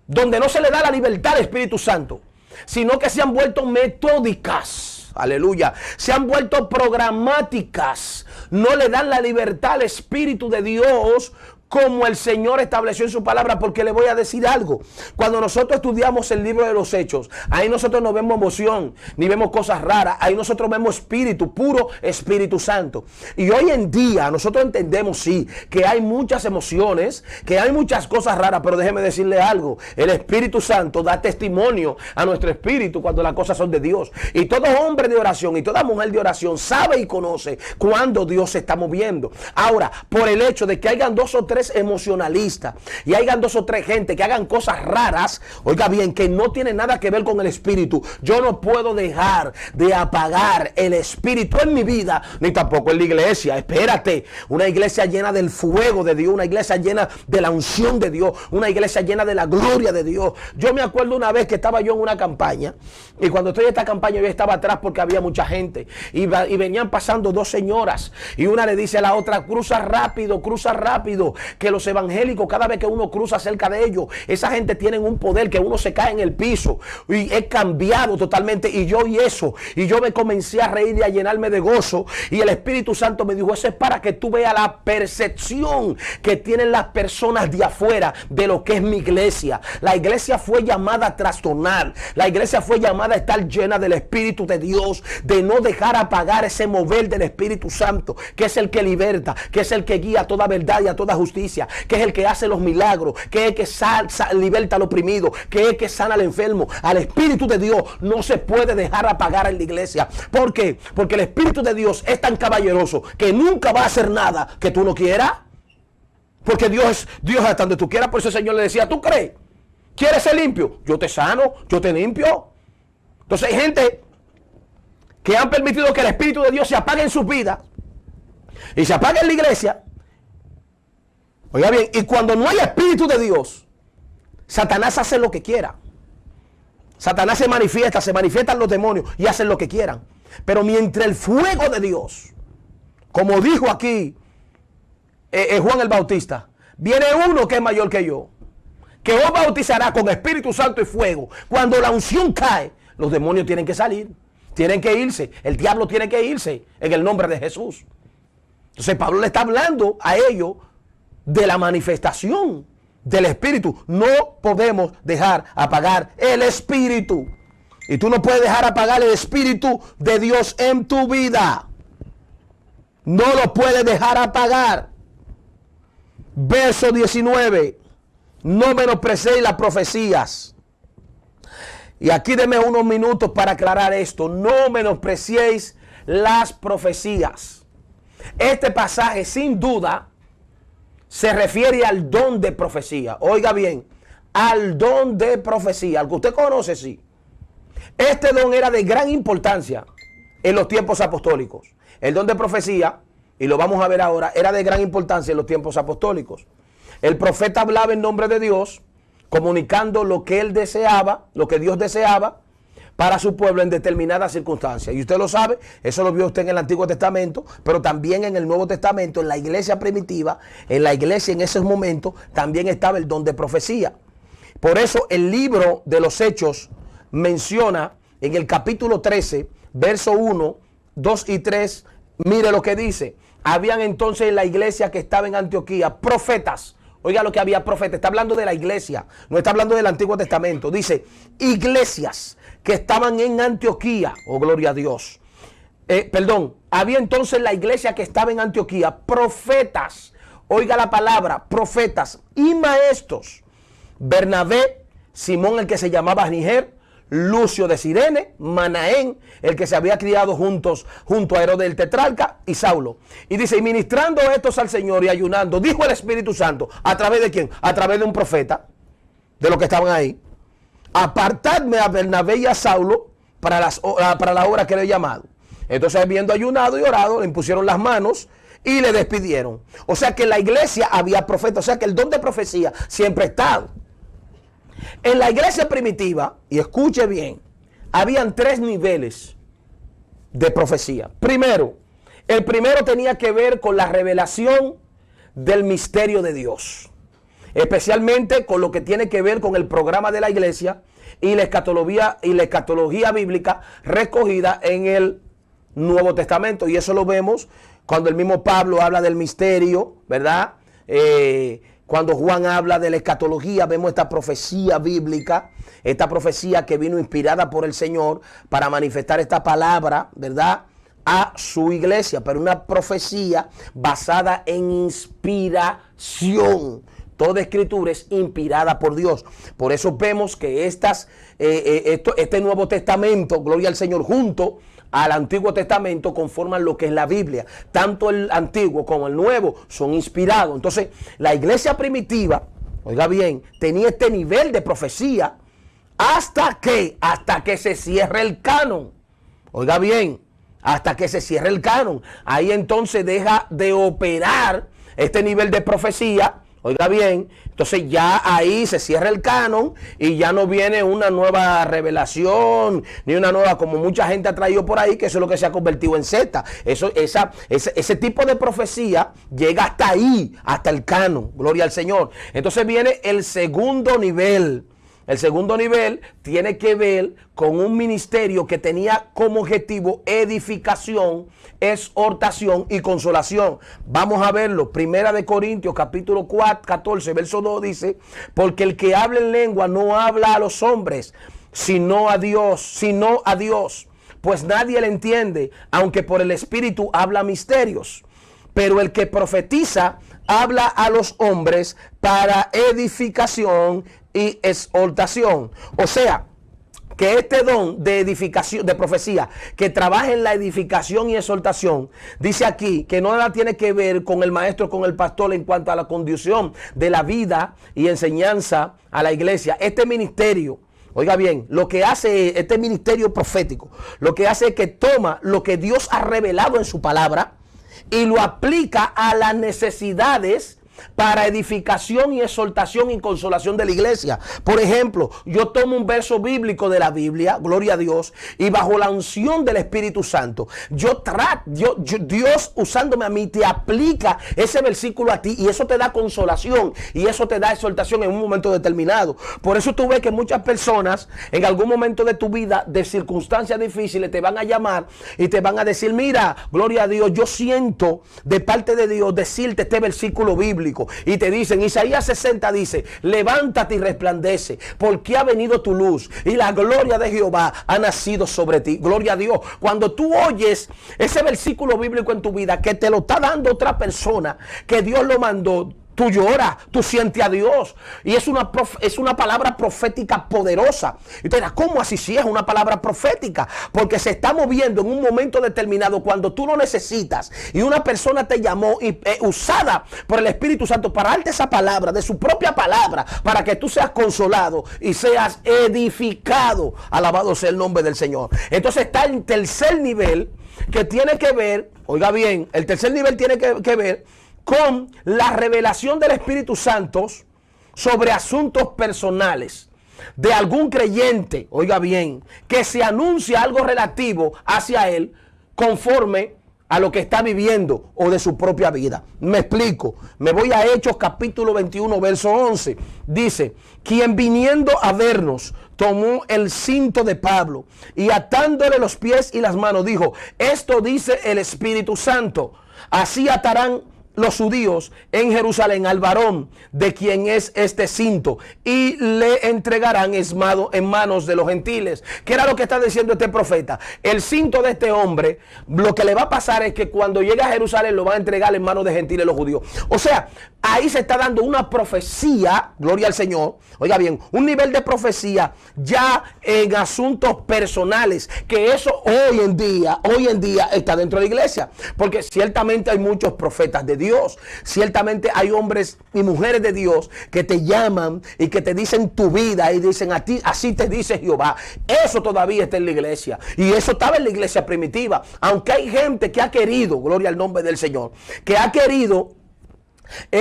[SPEAKER 1] donde no se le da la libertad al Espíritu Santo, sino que se han vuelto metódicas. Aleluya. Se han vuelto programáticas. No le dan la libertad al Espíritu de Dios como el Señor estableció en su palabra, porque le voy a decir algo. Cuando nosotros estudiamos el libro de los Hechos, ahí nosotros no vemos emoción, ni vemos cosas raras. Ahí nosotros vemos espíritu, puro Espíritu Santo. Y hoy en día nosotros entendemos, sí, que hay muchas emociones, que hay muchas cosas raras, pero déjeme decirle algo. El Espíritu Santo da testimonio a nuestro espíritu cuando las cosas son de Dios. Y todo hombre de oración y toda mujer de oración sabe y conoce cuando Dios se está moviendo. Ahora, por el hecho de que hayan dos o tres eres emocionalista y hayan 2 o 3 gente que hagan cosas raras, oiga bien, que no tienen nada que ver con el espíritu, yo no puedo dejar de apagar el espíritu en mi vida, ni tampoco en la iglesia. Espérate, una iglesia llena del fuego de Dios, una iglesia llena de la unción de Dios, una iglesia llena de la gloria de Dios. Yo me acuerdo una vez que estaba yo en una campaña, y cuando estoy en esta campaña yo estaba atrás porque había mucha gente, y venían pasando 2 señoras, y una le dice a la otra: cruza rápido, que los evangélicos, cada vez que uno cruza cerca de ellos, esa gente tiene un poder que uno se cae en el piso. Y he cambiado totalmente, y yo y eso, y yo me comencé a reír y a llenarme de gozo, y el Espíritu Santo me dijo: eso es para que tú veas la percepción que tienen las personas de afuera de lo que es mi iglesia. La iglesia fue llamada a trastornar, la iglesia fue llamada a estar llena del Espíritu de Dios, de no dejar apagar ese mover del Espíritu Santo, que es el que liberta, que es el que guía a toda verdad y a toda justicia, que es el que hace los milagros, que es el que liberta al oprimido, que es el que sana al enfermo. Al Espíritu de Dios no se puede dejar apagar en la iglesia. ¿Por qué? Porque el Espíritu de Dios es tan caballeroso que nunca va a hacer nada que tú no quieras. Porque Dios hasta donde tú quieras. Por eso el Señor le decía: ¿tú crees? ¿Quieres ser limpio? Yo te sano, yo te limpio. Entonces hay gente que han permitido que el Espíritu de Dios se apague en sus vidas y se apague en la iglesia. Oiga bien, y cuando no hay Espíritu de Dios, Satanás hace lo que quiera. Satanás se manifiestan los demonios y hacen lo que quieran. Pero mientras el fuego de Dios, como dijo aquí Juan el Bautista, viene uno que es mayor que yo, que os bautizará con Espíritu Santo y fuego. Cuando la unción cae, los demonios tienen que salir, tienen que irse, el diablo tiene que irse en el nombre de Jesús. Entonces Pablo le está hablando a ellos de la manifestación del Espíritu. No podemos dejar apagar el Espíritu. Y tú no puedes dejar apagar el Espíritu de Dios en tu vida. No lo puedes dejar apagar. Verso 19. No menosprecéis las profecías. Y aquí denme unos minutos para aclarar esto. No menospreciéis las profecías. Este pasaje sin duda se refiere al don de profecía. Oiga bien, al don de profecía, al que usted conoce, sí. Este don era de gran importancia en los tiempos apostólicos. El don de profecía, y lo vamos a ver ahora, era de gran importancia en los tiempos apostólicos. El profeta hablaba en nombre de Dios, comunicando lo que él deseaba, lo que Dios deseaba para su pueblo en determinadas circunstancias. Y usted lo sabe, eso lo vio usted en el Antiguo Testamento, pero también en el Nuevo Testamento, en la iglesia primitiva, en la iglesia en esos momentos, también estaba el don de profecía. Por eso el libro de los Hechos menciona en el capítulo 13, verso 1, 2 y 3, mire lo que dice. Habían entonces en la iglesia que estaba en Antioquía profetas. Oiga lo que había profetas. Está hablando de la iglesia, no está hablando del Antiguo Testamento. Dice, iglesias que estaban en Antioquía. Oh, gloria a Dios. Había entonces la iglesia que estaba en Antioquía profetas. Oiga la palabra, profetas y maestros. Bernabé, Simón el que se llamaba Niger, Lucio de Cirene, Manaén, el que se había criado junto a Herodes el tetrarca, y Saulo. Y dice, y ministrando estos al Señor y ayunando, dijo el Espíritu Santo, ¿a través de quién? A través de un profeta, de los que estaban ahí. Apartadme a Bernabé y a Saulo para la obra que le he llamado. Entonces, habiendo ayunado y orado, le impusieron las manos y le despidieron. O sea que en la iglesia había profetas, o sea que el don de profecía siempre ha estado. En la iglesia primitiva, y escuche bien, habían 3 niveles de profecía. Primero, el primero tenía que ver con la revelación del misterio de Dios, especialmente con lo que tiene que ver con el programa de la iglesia y la escatología bíblica recogida en el Nuevo Testamento. Y eso lo vemos cuando el mismo Pablo habla del misterio, ¿verdad? Cuando Juan habla de la escatología, vemos esta profecía bíblica, esta profecía que vino inspirada por el Señor para manifestar esta palabra, ¿verdad?, a su iglesia, pero una profecía basada en inspiración. Toda escritura es inspirada por Dios. Por eso vemos que este Nuevo Testamento, gloria al Señor, junto al Antiguo Testamento conforman lo que es la Biblia. Tanto el Antiguo como el Nuevo son inspirados. Entonces, la iglesia primitiva, oiga bien, tenía este nivel de profecía hasta que se cierre el canon. Oiga bien, hasta que se cierre el canon. Ahí entonces deja de operar este nivel de profecía. Oiga bien, entonces ya ahí se cierra el canon y ya no viene una nueva revelación, ni una nueva, como mucha gente ha traído por ahí, que eso es lo que se ha convertido en secta. Ese tipo de profecía llega hasta ahí, hasta el canon, gloria al Señor. Entonces viene el segundo nivel. El segundo nivel tiene que ver con un ministerio que tenía como objetivo edificación, exhortación y consolación. Vamos a verlo. Primera de Corintios, capítulo 14, verso 2 dice: porque el que habla en lengua no habla a los hombres, sino a Dios, pues nadie le entiende, aunque por el Espíritu habla misterios. Pero el que profetiza habla a los hombres para edificación y exhortación. O sea, que este don de edificación, de profecía, que trabaja en la edificación y exhortación, dice aquí que no nada tiene que ver con el maestro, con el pastor en cuanto a la conducción de la vida y enseñanza a la iglesia. Este ministerio, oiga bien, lo que hace este ministerio profético, lo que hace es que toma lo que Dios ha revelado en su palabra y lo aplica a las necesidades para edificación y exhortación y consolación de la iglesia. Por ejemplo, yo tomo un verso bíblico de la Biblia, gloria a Dios, y bajo la unción del Espíritu Santo, Dios usándome a mí, te aplica ese versículo a ti, y eso te da consolación y eso te da exhortación en un momento determinado. Por eso tú ves que muchas personas en algún momento de tu vida, de circunstancias difíciles, te van a llamar y te van a decir: mira, gloria a Dios, yo siento de parte de Dios decirte este versículo bíblico. Y te dicen, Isaías 60 dice: levántate y resplandece, porque ha venido tu luz y la gloria de Jehová ha nacido sobre ti. Gloria a Dios. Cuando tú oyes ese versículo bíblico en tu vida, que te lo está dando otra persona, que Dios lo mandó, tú lloras, tú sientes a Dios. Y es una palabra profética poderosa. Y te dirás, ¿cómo así? Si es una palabra profética, porque se está moviendo en un momento determinado cuando tú lo necesitas. Y una persona te llamó usada por el Espíritu Santo para darte esa palabra, de su propia palabra, para que tú seas consolado y seas edificado. Alabado sea el nombre del Señor. Entonces está el tercer nivel, que tiene que ver, oiga bien, el tercer nivel tiene que ver con la revelación del Espíritu Santo sobre asuntos personales de algún creyente, oiga bien, que se anuncia algo relativo hacia él conforme a lo que está viviendo o de su propia vida. Me explico. Me voy a Hechos capítulo 21, verso 11. Dice: quien viniendo a vernos tomó el cinto de Pablo y atándole los pies y las manos dijo: esto dice el Espíritu Santo, así atarán los judíos en Jerusalén al varón de quien es este cinto y le entregarán en manos de los gentiles. ¿Qué era lo que está diciendo este profeta? El cinto de este hombre, lo que le va a pasar es que cuando llegue a Jerusalén lo van a entregar en manos de gentiles los judíos. O sea, ahí se está dando una profecía, gloria al Señor, oiga bien, un nivel de profecía ya en asuntos personales, que eso hoy en día está dentro de la iglesia, porque ciertamente hay muchos profetas de Dios, ciertamente hay hombres y mujeres de Dios que te llaman y que te dicen tu vida y dicen: a ti, así te dice Jehová. Eso todavía está en la iglesia, y eso estaba en la iglesia primitiva, aunque hay gente que ha querido, gloria al nombre del Señor, que ha querido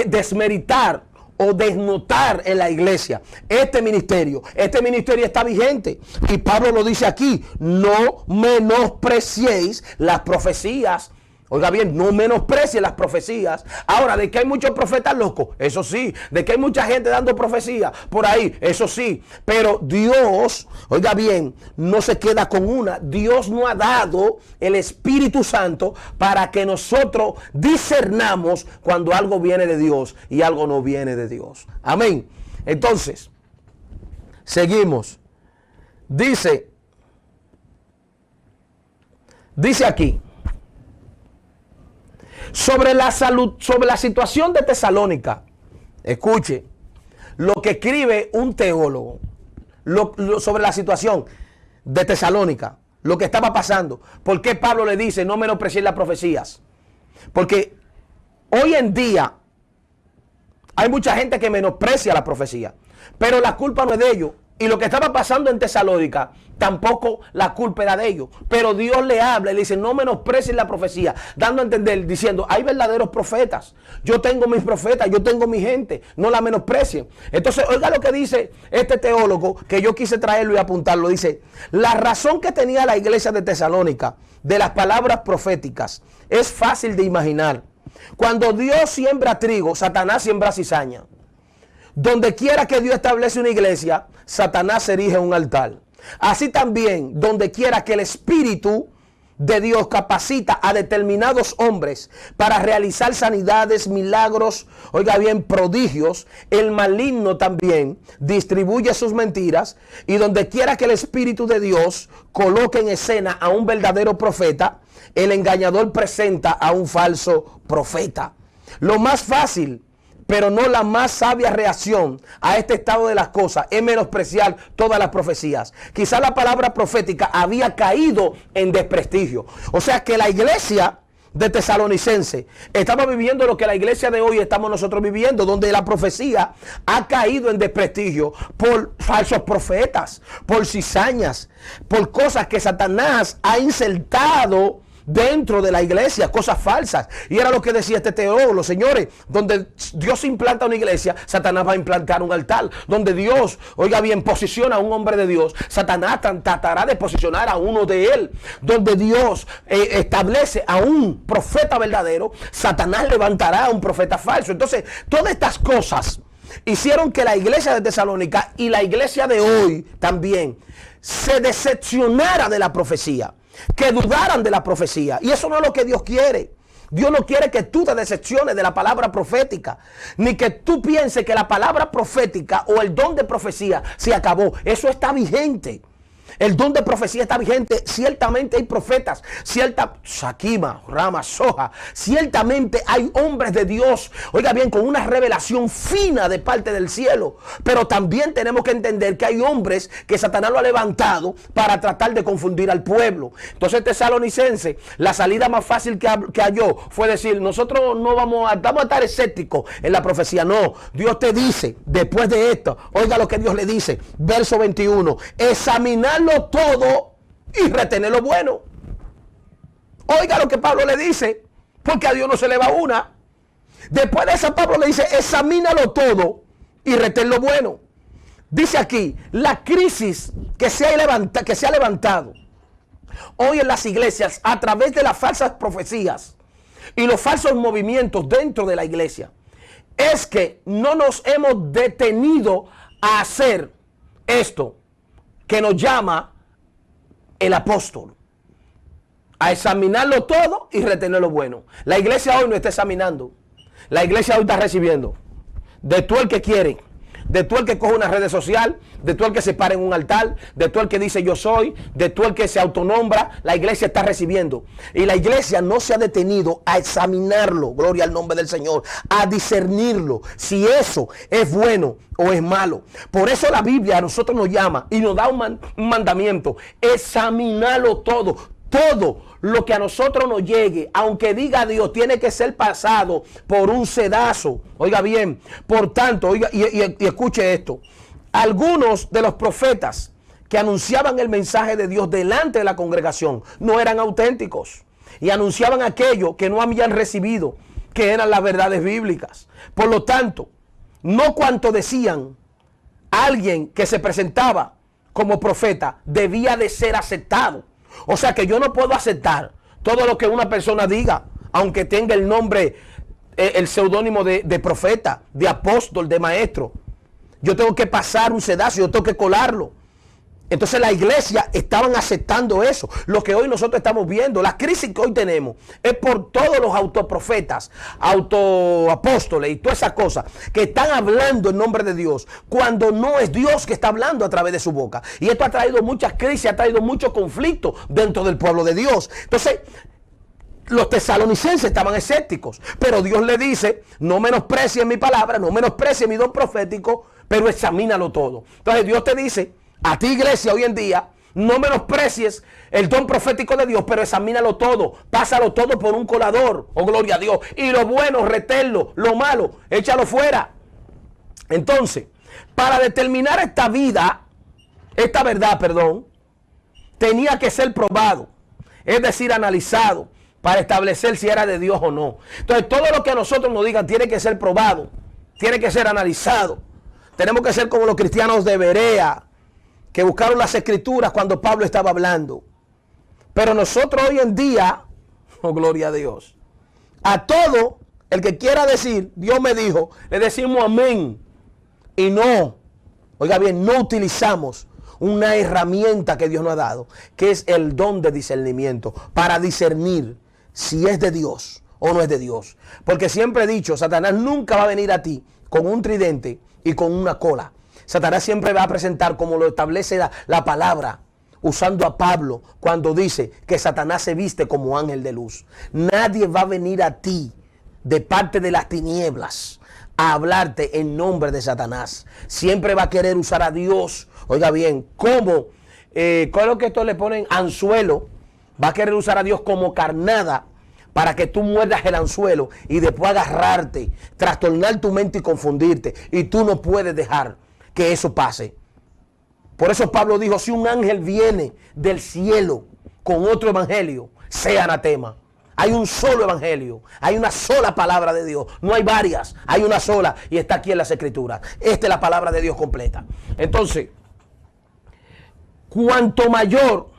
[SPEAKER 1] desmeritar o desnotar en la iglesia este ministerio está vigente, y Pablo lo dice aquí: no menospreciéis las profecías. Oiga bien, no menosprecie las profecías. Ahora, de que hay muchos profetas locos, eso sí. De que hay mucha gente dando profecía por ahí, eso sí. Pero Dios, oiga bien, no se queda con una. Dios no ha dado el Espíritu Santo para que nosotros discernamos cuando algo viene de Dios y algo no viene de Dios. Amén. Entonces, seguimos. Dice aquí: sobre la salud, sobre la situación de Tesalónica. Escuche lo que escribe un teólogo sobre la situación de Tesalónica. lo que estaba pasando. ¿Por qué Pablo le dice no menosprecien las profecías? Porque hoy en día hay mucha gente que menosprecia la profecía, pero la culpa no es de ellos. Y lo que estaba pasando en Tesalónica, tampoco la culpa era de ellos. Pero Dios le habla y le dice, no menosprecien la profecía, dando a entender, diciendo, hay verdaderos profetas. Yo tengo mis profetas, yo tengo mi gente, no la menosprecien. Entonces, oiga lo que dice este teólogo, que yo quise traerlo y apuntarlo. Dice, la razón que tenía la iglesia de Tesalónica de las palabras proféticas es fácil de imaginar. Cuando Dios siembra trigo, Satanás siembra cizaña. Donde quiera que Dios establece una iglesia, Satanás erige un altar. Así también, donde quiera que el Espíritu de Dios capacita a determinados hombres para realizar sanidades, milagros, oiga bien, prodigios, el maligno también distribuye sus mentiras. Y donde quiera que el Espíritu de Dios coloque en escena a un verdadero profeta, el engañador presenta a un falso profeta. Lo más fácil, pero no la más sabia reacción a este estado de las cosas, es menospreciar todas las profecías. Quizá la palabra profética había caído en desprestigio. O sea que la iglesia de Tesalonicense estaba viviendo lo que la iglesia de hoy estamos nosotros viviendo, donde la profecía ha caído en desprestigio por falsos profetas, por cizañas, por cosas que Satanás ha insertado dentro de la iglesia, cosas falsas. Y era lo que decía este teólogo, señores, donde Dios implanta una iglesia, Satanás va a implantar un altar. Donde Dios, oiga bien, posiciona a un hombre de Dios, Satanás tratará de posicionar a uno de él. Donde Dios establece a un profeta verdadero, Satanás levantará a un profeta falso. Entonces, todas estas cosas hicieron que la iglesia de Tesalónica y la iglesia de hoy también se decepcionara de la profecía, que dudaran de la profecía. Y eso no es lo que Dios quiere. Dios no quiere que tú te decepciones de la palabra profética, ni que tú pienses que la palabra profética o el don de profecía se acabó. Eso está vigente. El don de profecía está vigente. Ciertamente hay profetas, Shakima, Rama, Soja. Ciertamente hay hombres de Dios, oiga bien, con una revelación fina de parte del cielo. Pero también tenemos que entender que hay hombres que Satanás lo ha levantado para tratar de confundir al pueblo. Entonces, Tesalonicense, la salida más fácil que halló fue decir, nosotros no vamos a estar escépticos en la profecía. No, Dios te dice, después de esto, oiga lo que Dios le dice, verso 21, examinarlo todo y retener lo bueno. Oiga lo que Pablo le dice, porque a Dios no se le va una. Después de eso Pablo le dice, examínalo todo y retén lo bueno. Dice aquí, la crisis que se ha levantado hoy en las iglesias a través de las falsas profecías y los falsos movimientos dentro de la iglesia, es que no nos hemos detenido a hacer esto que nos llama el apóstol, a examinarlo todo y retener lo bueno. La iglesia hoy no está examinando. La iglesia hoy está recibiendo de todo el que quiere, de todo el que coge una red social, de todo el que se para en un altar, de todo el que dice yo soy, de todo el que se autonombra. La iglesia está recibiendo. Y la iglesia no se ha detenido a examinarlo, gloria al nombre del Señor, a discernirlo, si eso es bueno o es malo. Por eso la Biblia a nosotros nos llama y nos da un mandamiento: examinarlo todo. Todo lo que a nosotros nos llegue, aunque diga Dios, tiene que ser pasado por un sedazo. Oiga bien, por tanto, oiga y escuche esto. Algunos de los profetas que anunciaban el mensaje de Dios delante de la congregación no eran auténticos y anunciaban aquello que no habían recibido, que eran las verdades bíblicas. Por lo tanto, no cuanto decían, alguien que se presentaba como profeta debía de ser aceptado. O sea que yo no puedo aceptar todo lo que una persona diga, aunque tenga el nombre, el seudónimo de profeta, de apóstol, de maestro. Yo tengo que pasar un sedazo, yo tengo que colarlo. Entonces la iglesia estaban aceptando eso. Lo que hoy nosotros estamos viendo, la crisis que hoy tenemos, es por todos los autoprofetas, autoapóstoles y todas esas cosas que están hablando en nombre de Dios, cuando no es Dios que está hablando a través de su boca. Y esto ha traído muchas crisis, ha traído muchos conflictos dentro del pueblo de Dios. Entonces, los tesalonicenses estaban escépticos, pero Dios le dice, no menosprecien mi palabra, no menosprecien mi don profético, pero examínalo todo. Entonces Dios te dice, a ti iglesia hoy en día, No menosprecies el don profético de Dios, pero examínalo todo, pásalo todo por un colador, oh gloria a Dios. Y lo bueno, reténlo, lo malo, échalo fuera. Entonces, para determinar esta verdad, tenía que ser probado, es decir, analizado, para establecer si era de Dios o no. Entonces, todo lo que a nosotros nos digan tiene que ser probado, tiene que ser analizado. Tenemos que ser como los cristianos de Berea, que buscaron las escrituras cuando Pablo estaba hablando. Pero nosotros hoy en día, oh gloria a Dios, a todo el que quiera decir, Dios me dijo, le decimos amén. Y no, oiga bien, no utilizamos una herramienta que Dios nos ha dado, que es el don de discernimiento, para discernir si es de Dios o no es de Dios. Porque siempre he dicho, Satanás nunca va a venir a ti con un tridente y con una cola. Satanás siempre va a presentar, como lo establece la palabra, usando a Pablo cuando dice que Satanás se viste como ángel de luz. Nadie va a venir a ti de parte de las tinieblas a hablarte en nombre de Satanás. Siempre va a querer usar a Dios. Oiga bien, ¿cómo? ¿Cuál es lo que esto le ponen? Anzuelo. Va a querer usar a Dios como carnada para que tú muerdas el anzuelo y después agarrarte, trastornar tu mente y confundirte. Y tú no puedes dejar que eso pase. Por eso Pablo dijo, si un ángel viene del cielo con otro evangelio, sea anatema. Hay un solo evangelio, hay una sola palabra de Dios, no hay varias, hay una sola y está aquí en las escrituras. Esta es la palabra de Dios completa. Entonces, cuanto mayor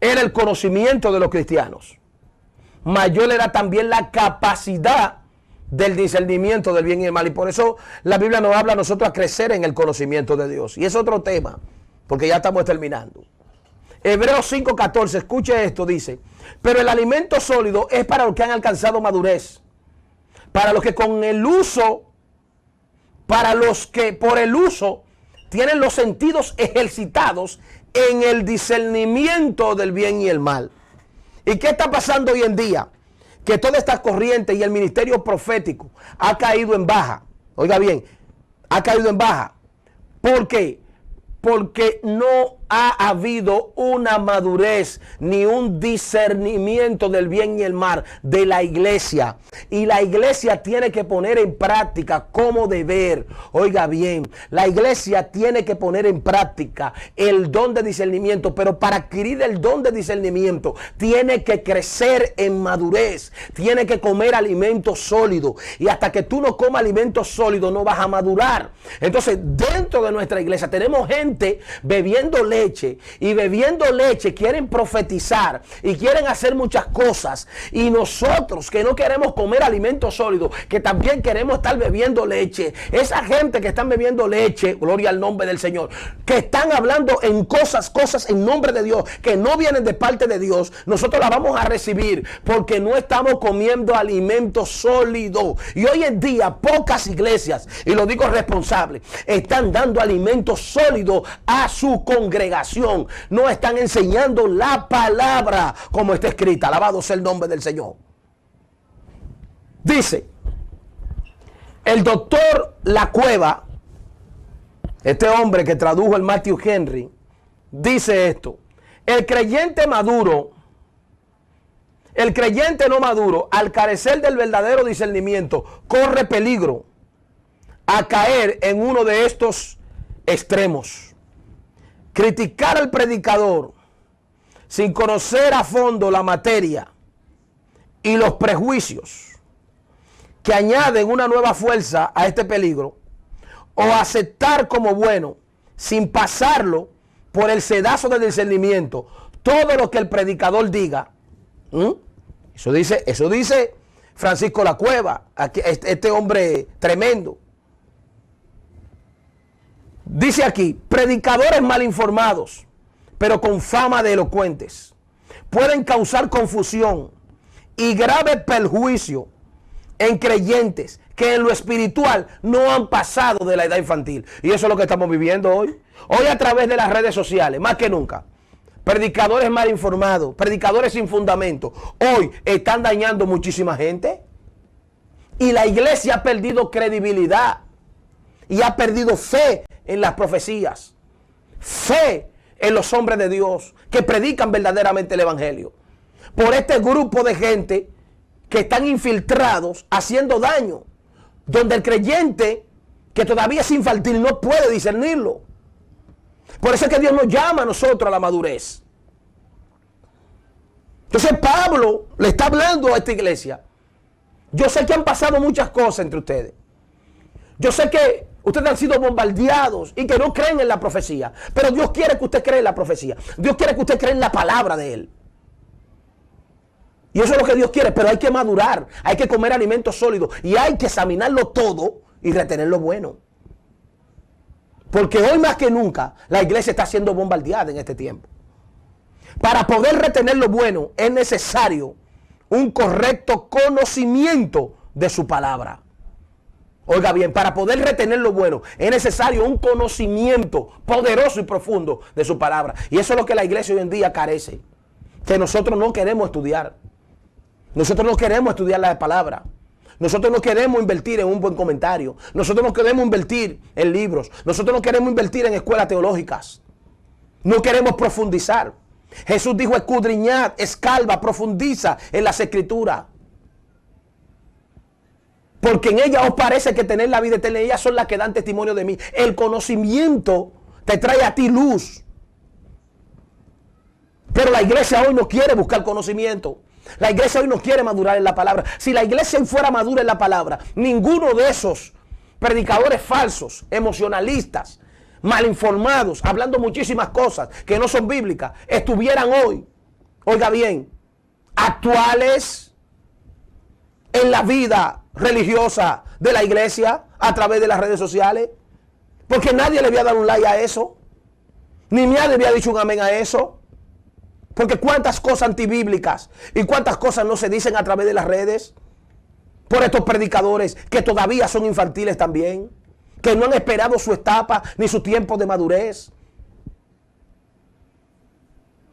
[SPEAKER 1] era el conocimiento de los cristianos, mayor era también la capacidad del discernimiento del bien y del mal. Y por eso la Biblia nos habla a nosotros a crecer en el conocimiento de Dios. Y es otro tema, porque ya estamos terminando. Hebreos 5:14, escuche esto, dice, pero el alimento sólido es para los que han alcanzado madurez, para los que con el uso, para los que por el uso tienen los sentidos ejercitados en el discernimiento del bien y el mal. ¿Y qué está pasando hoy en día? Que toda esta corriente y el ministerio profético ha caído en baja. Oiga bien, ha caído en baja. ¿Por qué? Porque no ha habido una madurez ni un discernimiento del bien y el mal de la iglesia. Y la iglesia tiene que poner en práctica como deber. Oiga bien, la iglesia tiene que poner en práctica el don de discernimiento, pero para adquirir el don de discernimiento tiene que crecer en madurez, tiene que comer alimento sólido. Y hasta que tú no comas alimento sólido no vas a madurar. Entonces, dentro de nuestra iglesia tenemos gente bebiendo leche, y bebiendo leche quieren profetizar y quieren hacer muchas cosas, y nosotros que no queremos comer alimento sólido, que también queremos estar bebiendo leche, esa gente que están bebiendo leche, gloria al nombre del Señor, que están hablando en cosas en nombre de Dios, que no vienen de parte de Dios, nosotros las vamos a recibir porque no estamos comiendo alimento sólido. Y hoy en día pocas iglesias, y lo digo responsable, están dando alimento sólido a su congregación. No están enseñando la palabra como está escrita. Alabado sea el nombre del Señor. Dice el doctor La Cueva, este hombre que tradujo el Matthew Henry, dice esto: el creyente no maduro, al carecer del verdadero discernimiento, corre peligro a caer en uno de estos extremos. Criticar al predicador sin conocer a fondo la materia y los prejuicios que añaden una nueva fuerza a este peligro, o aceptar como bueno sin pasarlo por el sedazo del discernimiento todo lo que el predicador diga. Eso dice Francisco La Cueva, este hombre tremendo. Dice aquí, predicadores mal informados, pero con fama de elocuentes, pueden causar confusión y grave perjuicio en creyentes que en lo espiritual no han pasado de la edad infantil. Y eso es lo que estamos viviendo hoy. Hoy a través de las redes sociales, más que nunca. Predicadores mal informados, predicadores sin fundamento, hoy están dañando muchísima gente. Y la iglesia ha perdido credibilidad y ha perdido fe en las profecías, fe en los hombres de Dios que predican verdaderamente el evangelio. Por este grupo de gente que están infiltrados haciendo daño, donde el creyente que todavía es infantil no puede discernirlo. Por eso es que Dios nos llama a nosotros a la madurez. Entonces Pablo le está hablando a esta iglesia. Yo sé que han pasado muchas cosas entre ustedes. Yo sé que ustedes han sido bombardeados y que no creen en la profecía. Pero Dios quiere que usted cree en la profecía. Dios quiere que usted cree en la palabra de Él. Y eso es lo que Dios quiere, pero hay que madurar, hay que comer alimentos sólidos y hay que examinarlo todo y retener lo bueno. Porque hoy más que nunca la iglesia está siendo bombardeada en este tiempo. Para poder retener lo bueno es necesario un correcto conocimiento de su palabra. Oiga bien, para poder retener lo bueno es necesario un conocimiento poderoso y profundo de su palabra. Y eso es lo que la iglesia hoy en día carece. Que nosotros no queremos estudiar. Nosotros no queremos estudiar la palabra. Nosotros no queremos invertir en un buen comentario. Nosotros no queremos invertir en libros. Nosotros no queremos invertir en escuelas teológicas. No queremos profundizar. Jesús dijo: escudriñad, escalva, profundiza en las escrituras. Porque en ellas os parece que tener la vida eterna. Ellas son las que dan testimonio de mí. El conocimiento te trae a ti luz. Pero la iglesia hoy no quiere buscar conocimiento. La iglesia hoy no quiere madurar en la palabra. Si la iglesia hoy fuera madura en la palabra, ninguno de esos predicadores falsos, emocionalistas, mal informados, hablando muchísimas cosas que no son bíblicas, estuvieran hoy, oiga bien, actuales en la vida religiosa de la iglesia a través de las redes sociales. Porque nadie le había dado un like a eso. Ni nadie había dicho un amén a eso. Porque cuántas cosas antibíblicas y cuántas cosas no se dicen a través de las redes por estos predicadores que todavía son infantiles también, que no han esperado su etapa ni su tiempo de madurez,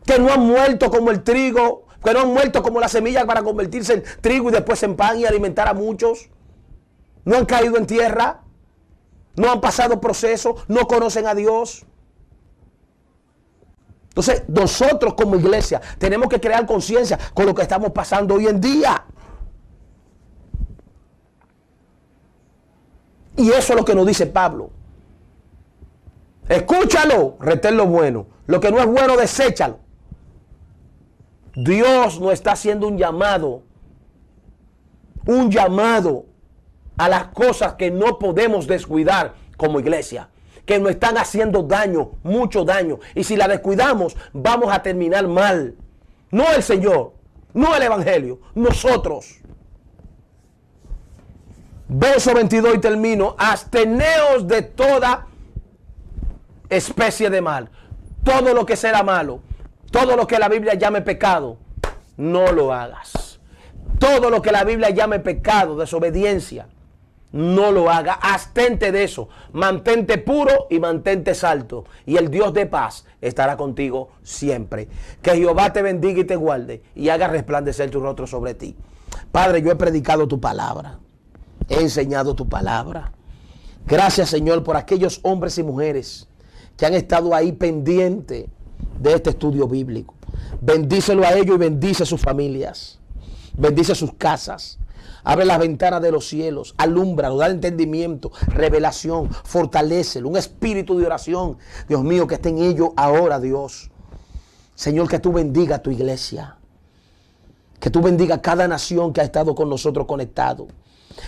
[SPEAKER 1] que no han muerto como el trigo, que no han muerto como la semilla para convertirse en trigo y después en pan y alimentar a muchos. No han caído en tierra, no han pasado procesos, no conocen a Dios. Entonces, nosotros como iglesia tenemos que crear conciencia con lo que estamos pasando hoy en día. Y eso es lo que nos dice Pablo. Escúchalo, retén lo bueno. Lo que no es bueno, deséchalo. Dios nos está haciendo un llamado a las cosas que no podemos descuidar como iglesia, que nos están haciendo daño, mucho daño. Y si la descuidamos, vamos a terminar mal. No el Señor, no el Evangelio, nosotros. Verso 22 y termino. Absteneos de toda especie de mal. Todo lo que será malo, todo lo que la Biblia llame pecado, no lo hagas. Todo lo que la Biblia llame pecado, desobediencia, no lo haga. Abstente de eso. Mantente puro y mantente salto. Y el Dios de paz estará contigo siempre. Que Jehová te bendiga y te guarde y haga resplandecer tu rostro sobre ti. Padre, yo he predicado tu palabra. He enseñado tu palabra. Gracias, Señor, por aquellos hombres y mujeres que han estado ahí pendientes de este estudio bíblico. Bendícelo a ellos y bendice sus familias. Bendice sus casas. Abre las ventanas de los cielos, alúmbralo, da entendimiento, revelación, fortalécelo, un espíritu de oración, Dios mío, que esté en ellos ahora, Dios. Señor, que tú bendiga a tu iglesia, que tú bendiga a cada nación que ha estado con nosotros conectado,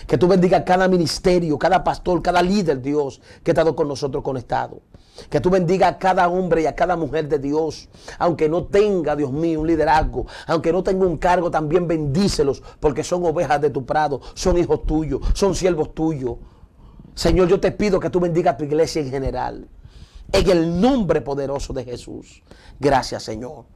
[SPEAKER 1] que tú bendiga a cada ministerio, cada pastor, cada líder, Dios, que ha estado con nosotros conectado. Que tú bendiga a cada hombre y a cada mujer de Dios, aunque no tenga, Dios mío, un liderazgo, aunque no tenga un cargo, también bendícelos, porque son ovejas de tu prado, son hijos tuyos, son siervos tuyos. Señor, yo te pido que tú bendiga a tu iglesia en general, en el nombre poderoso de Jesús. Gracias, Señor.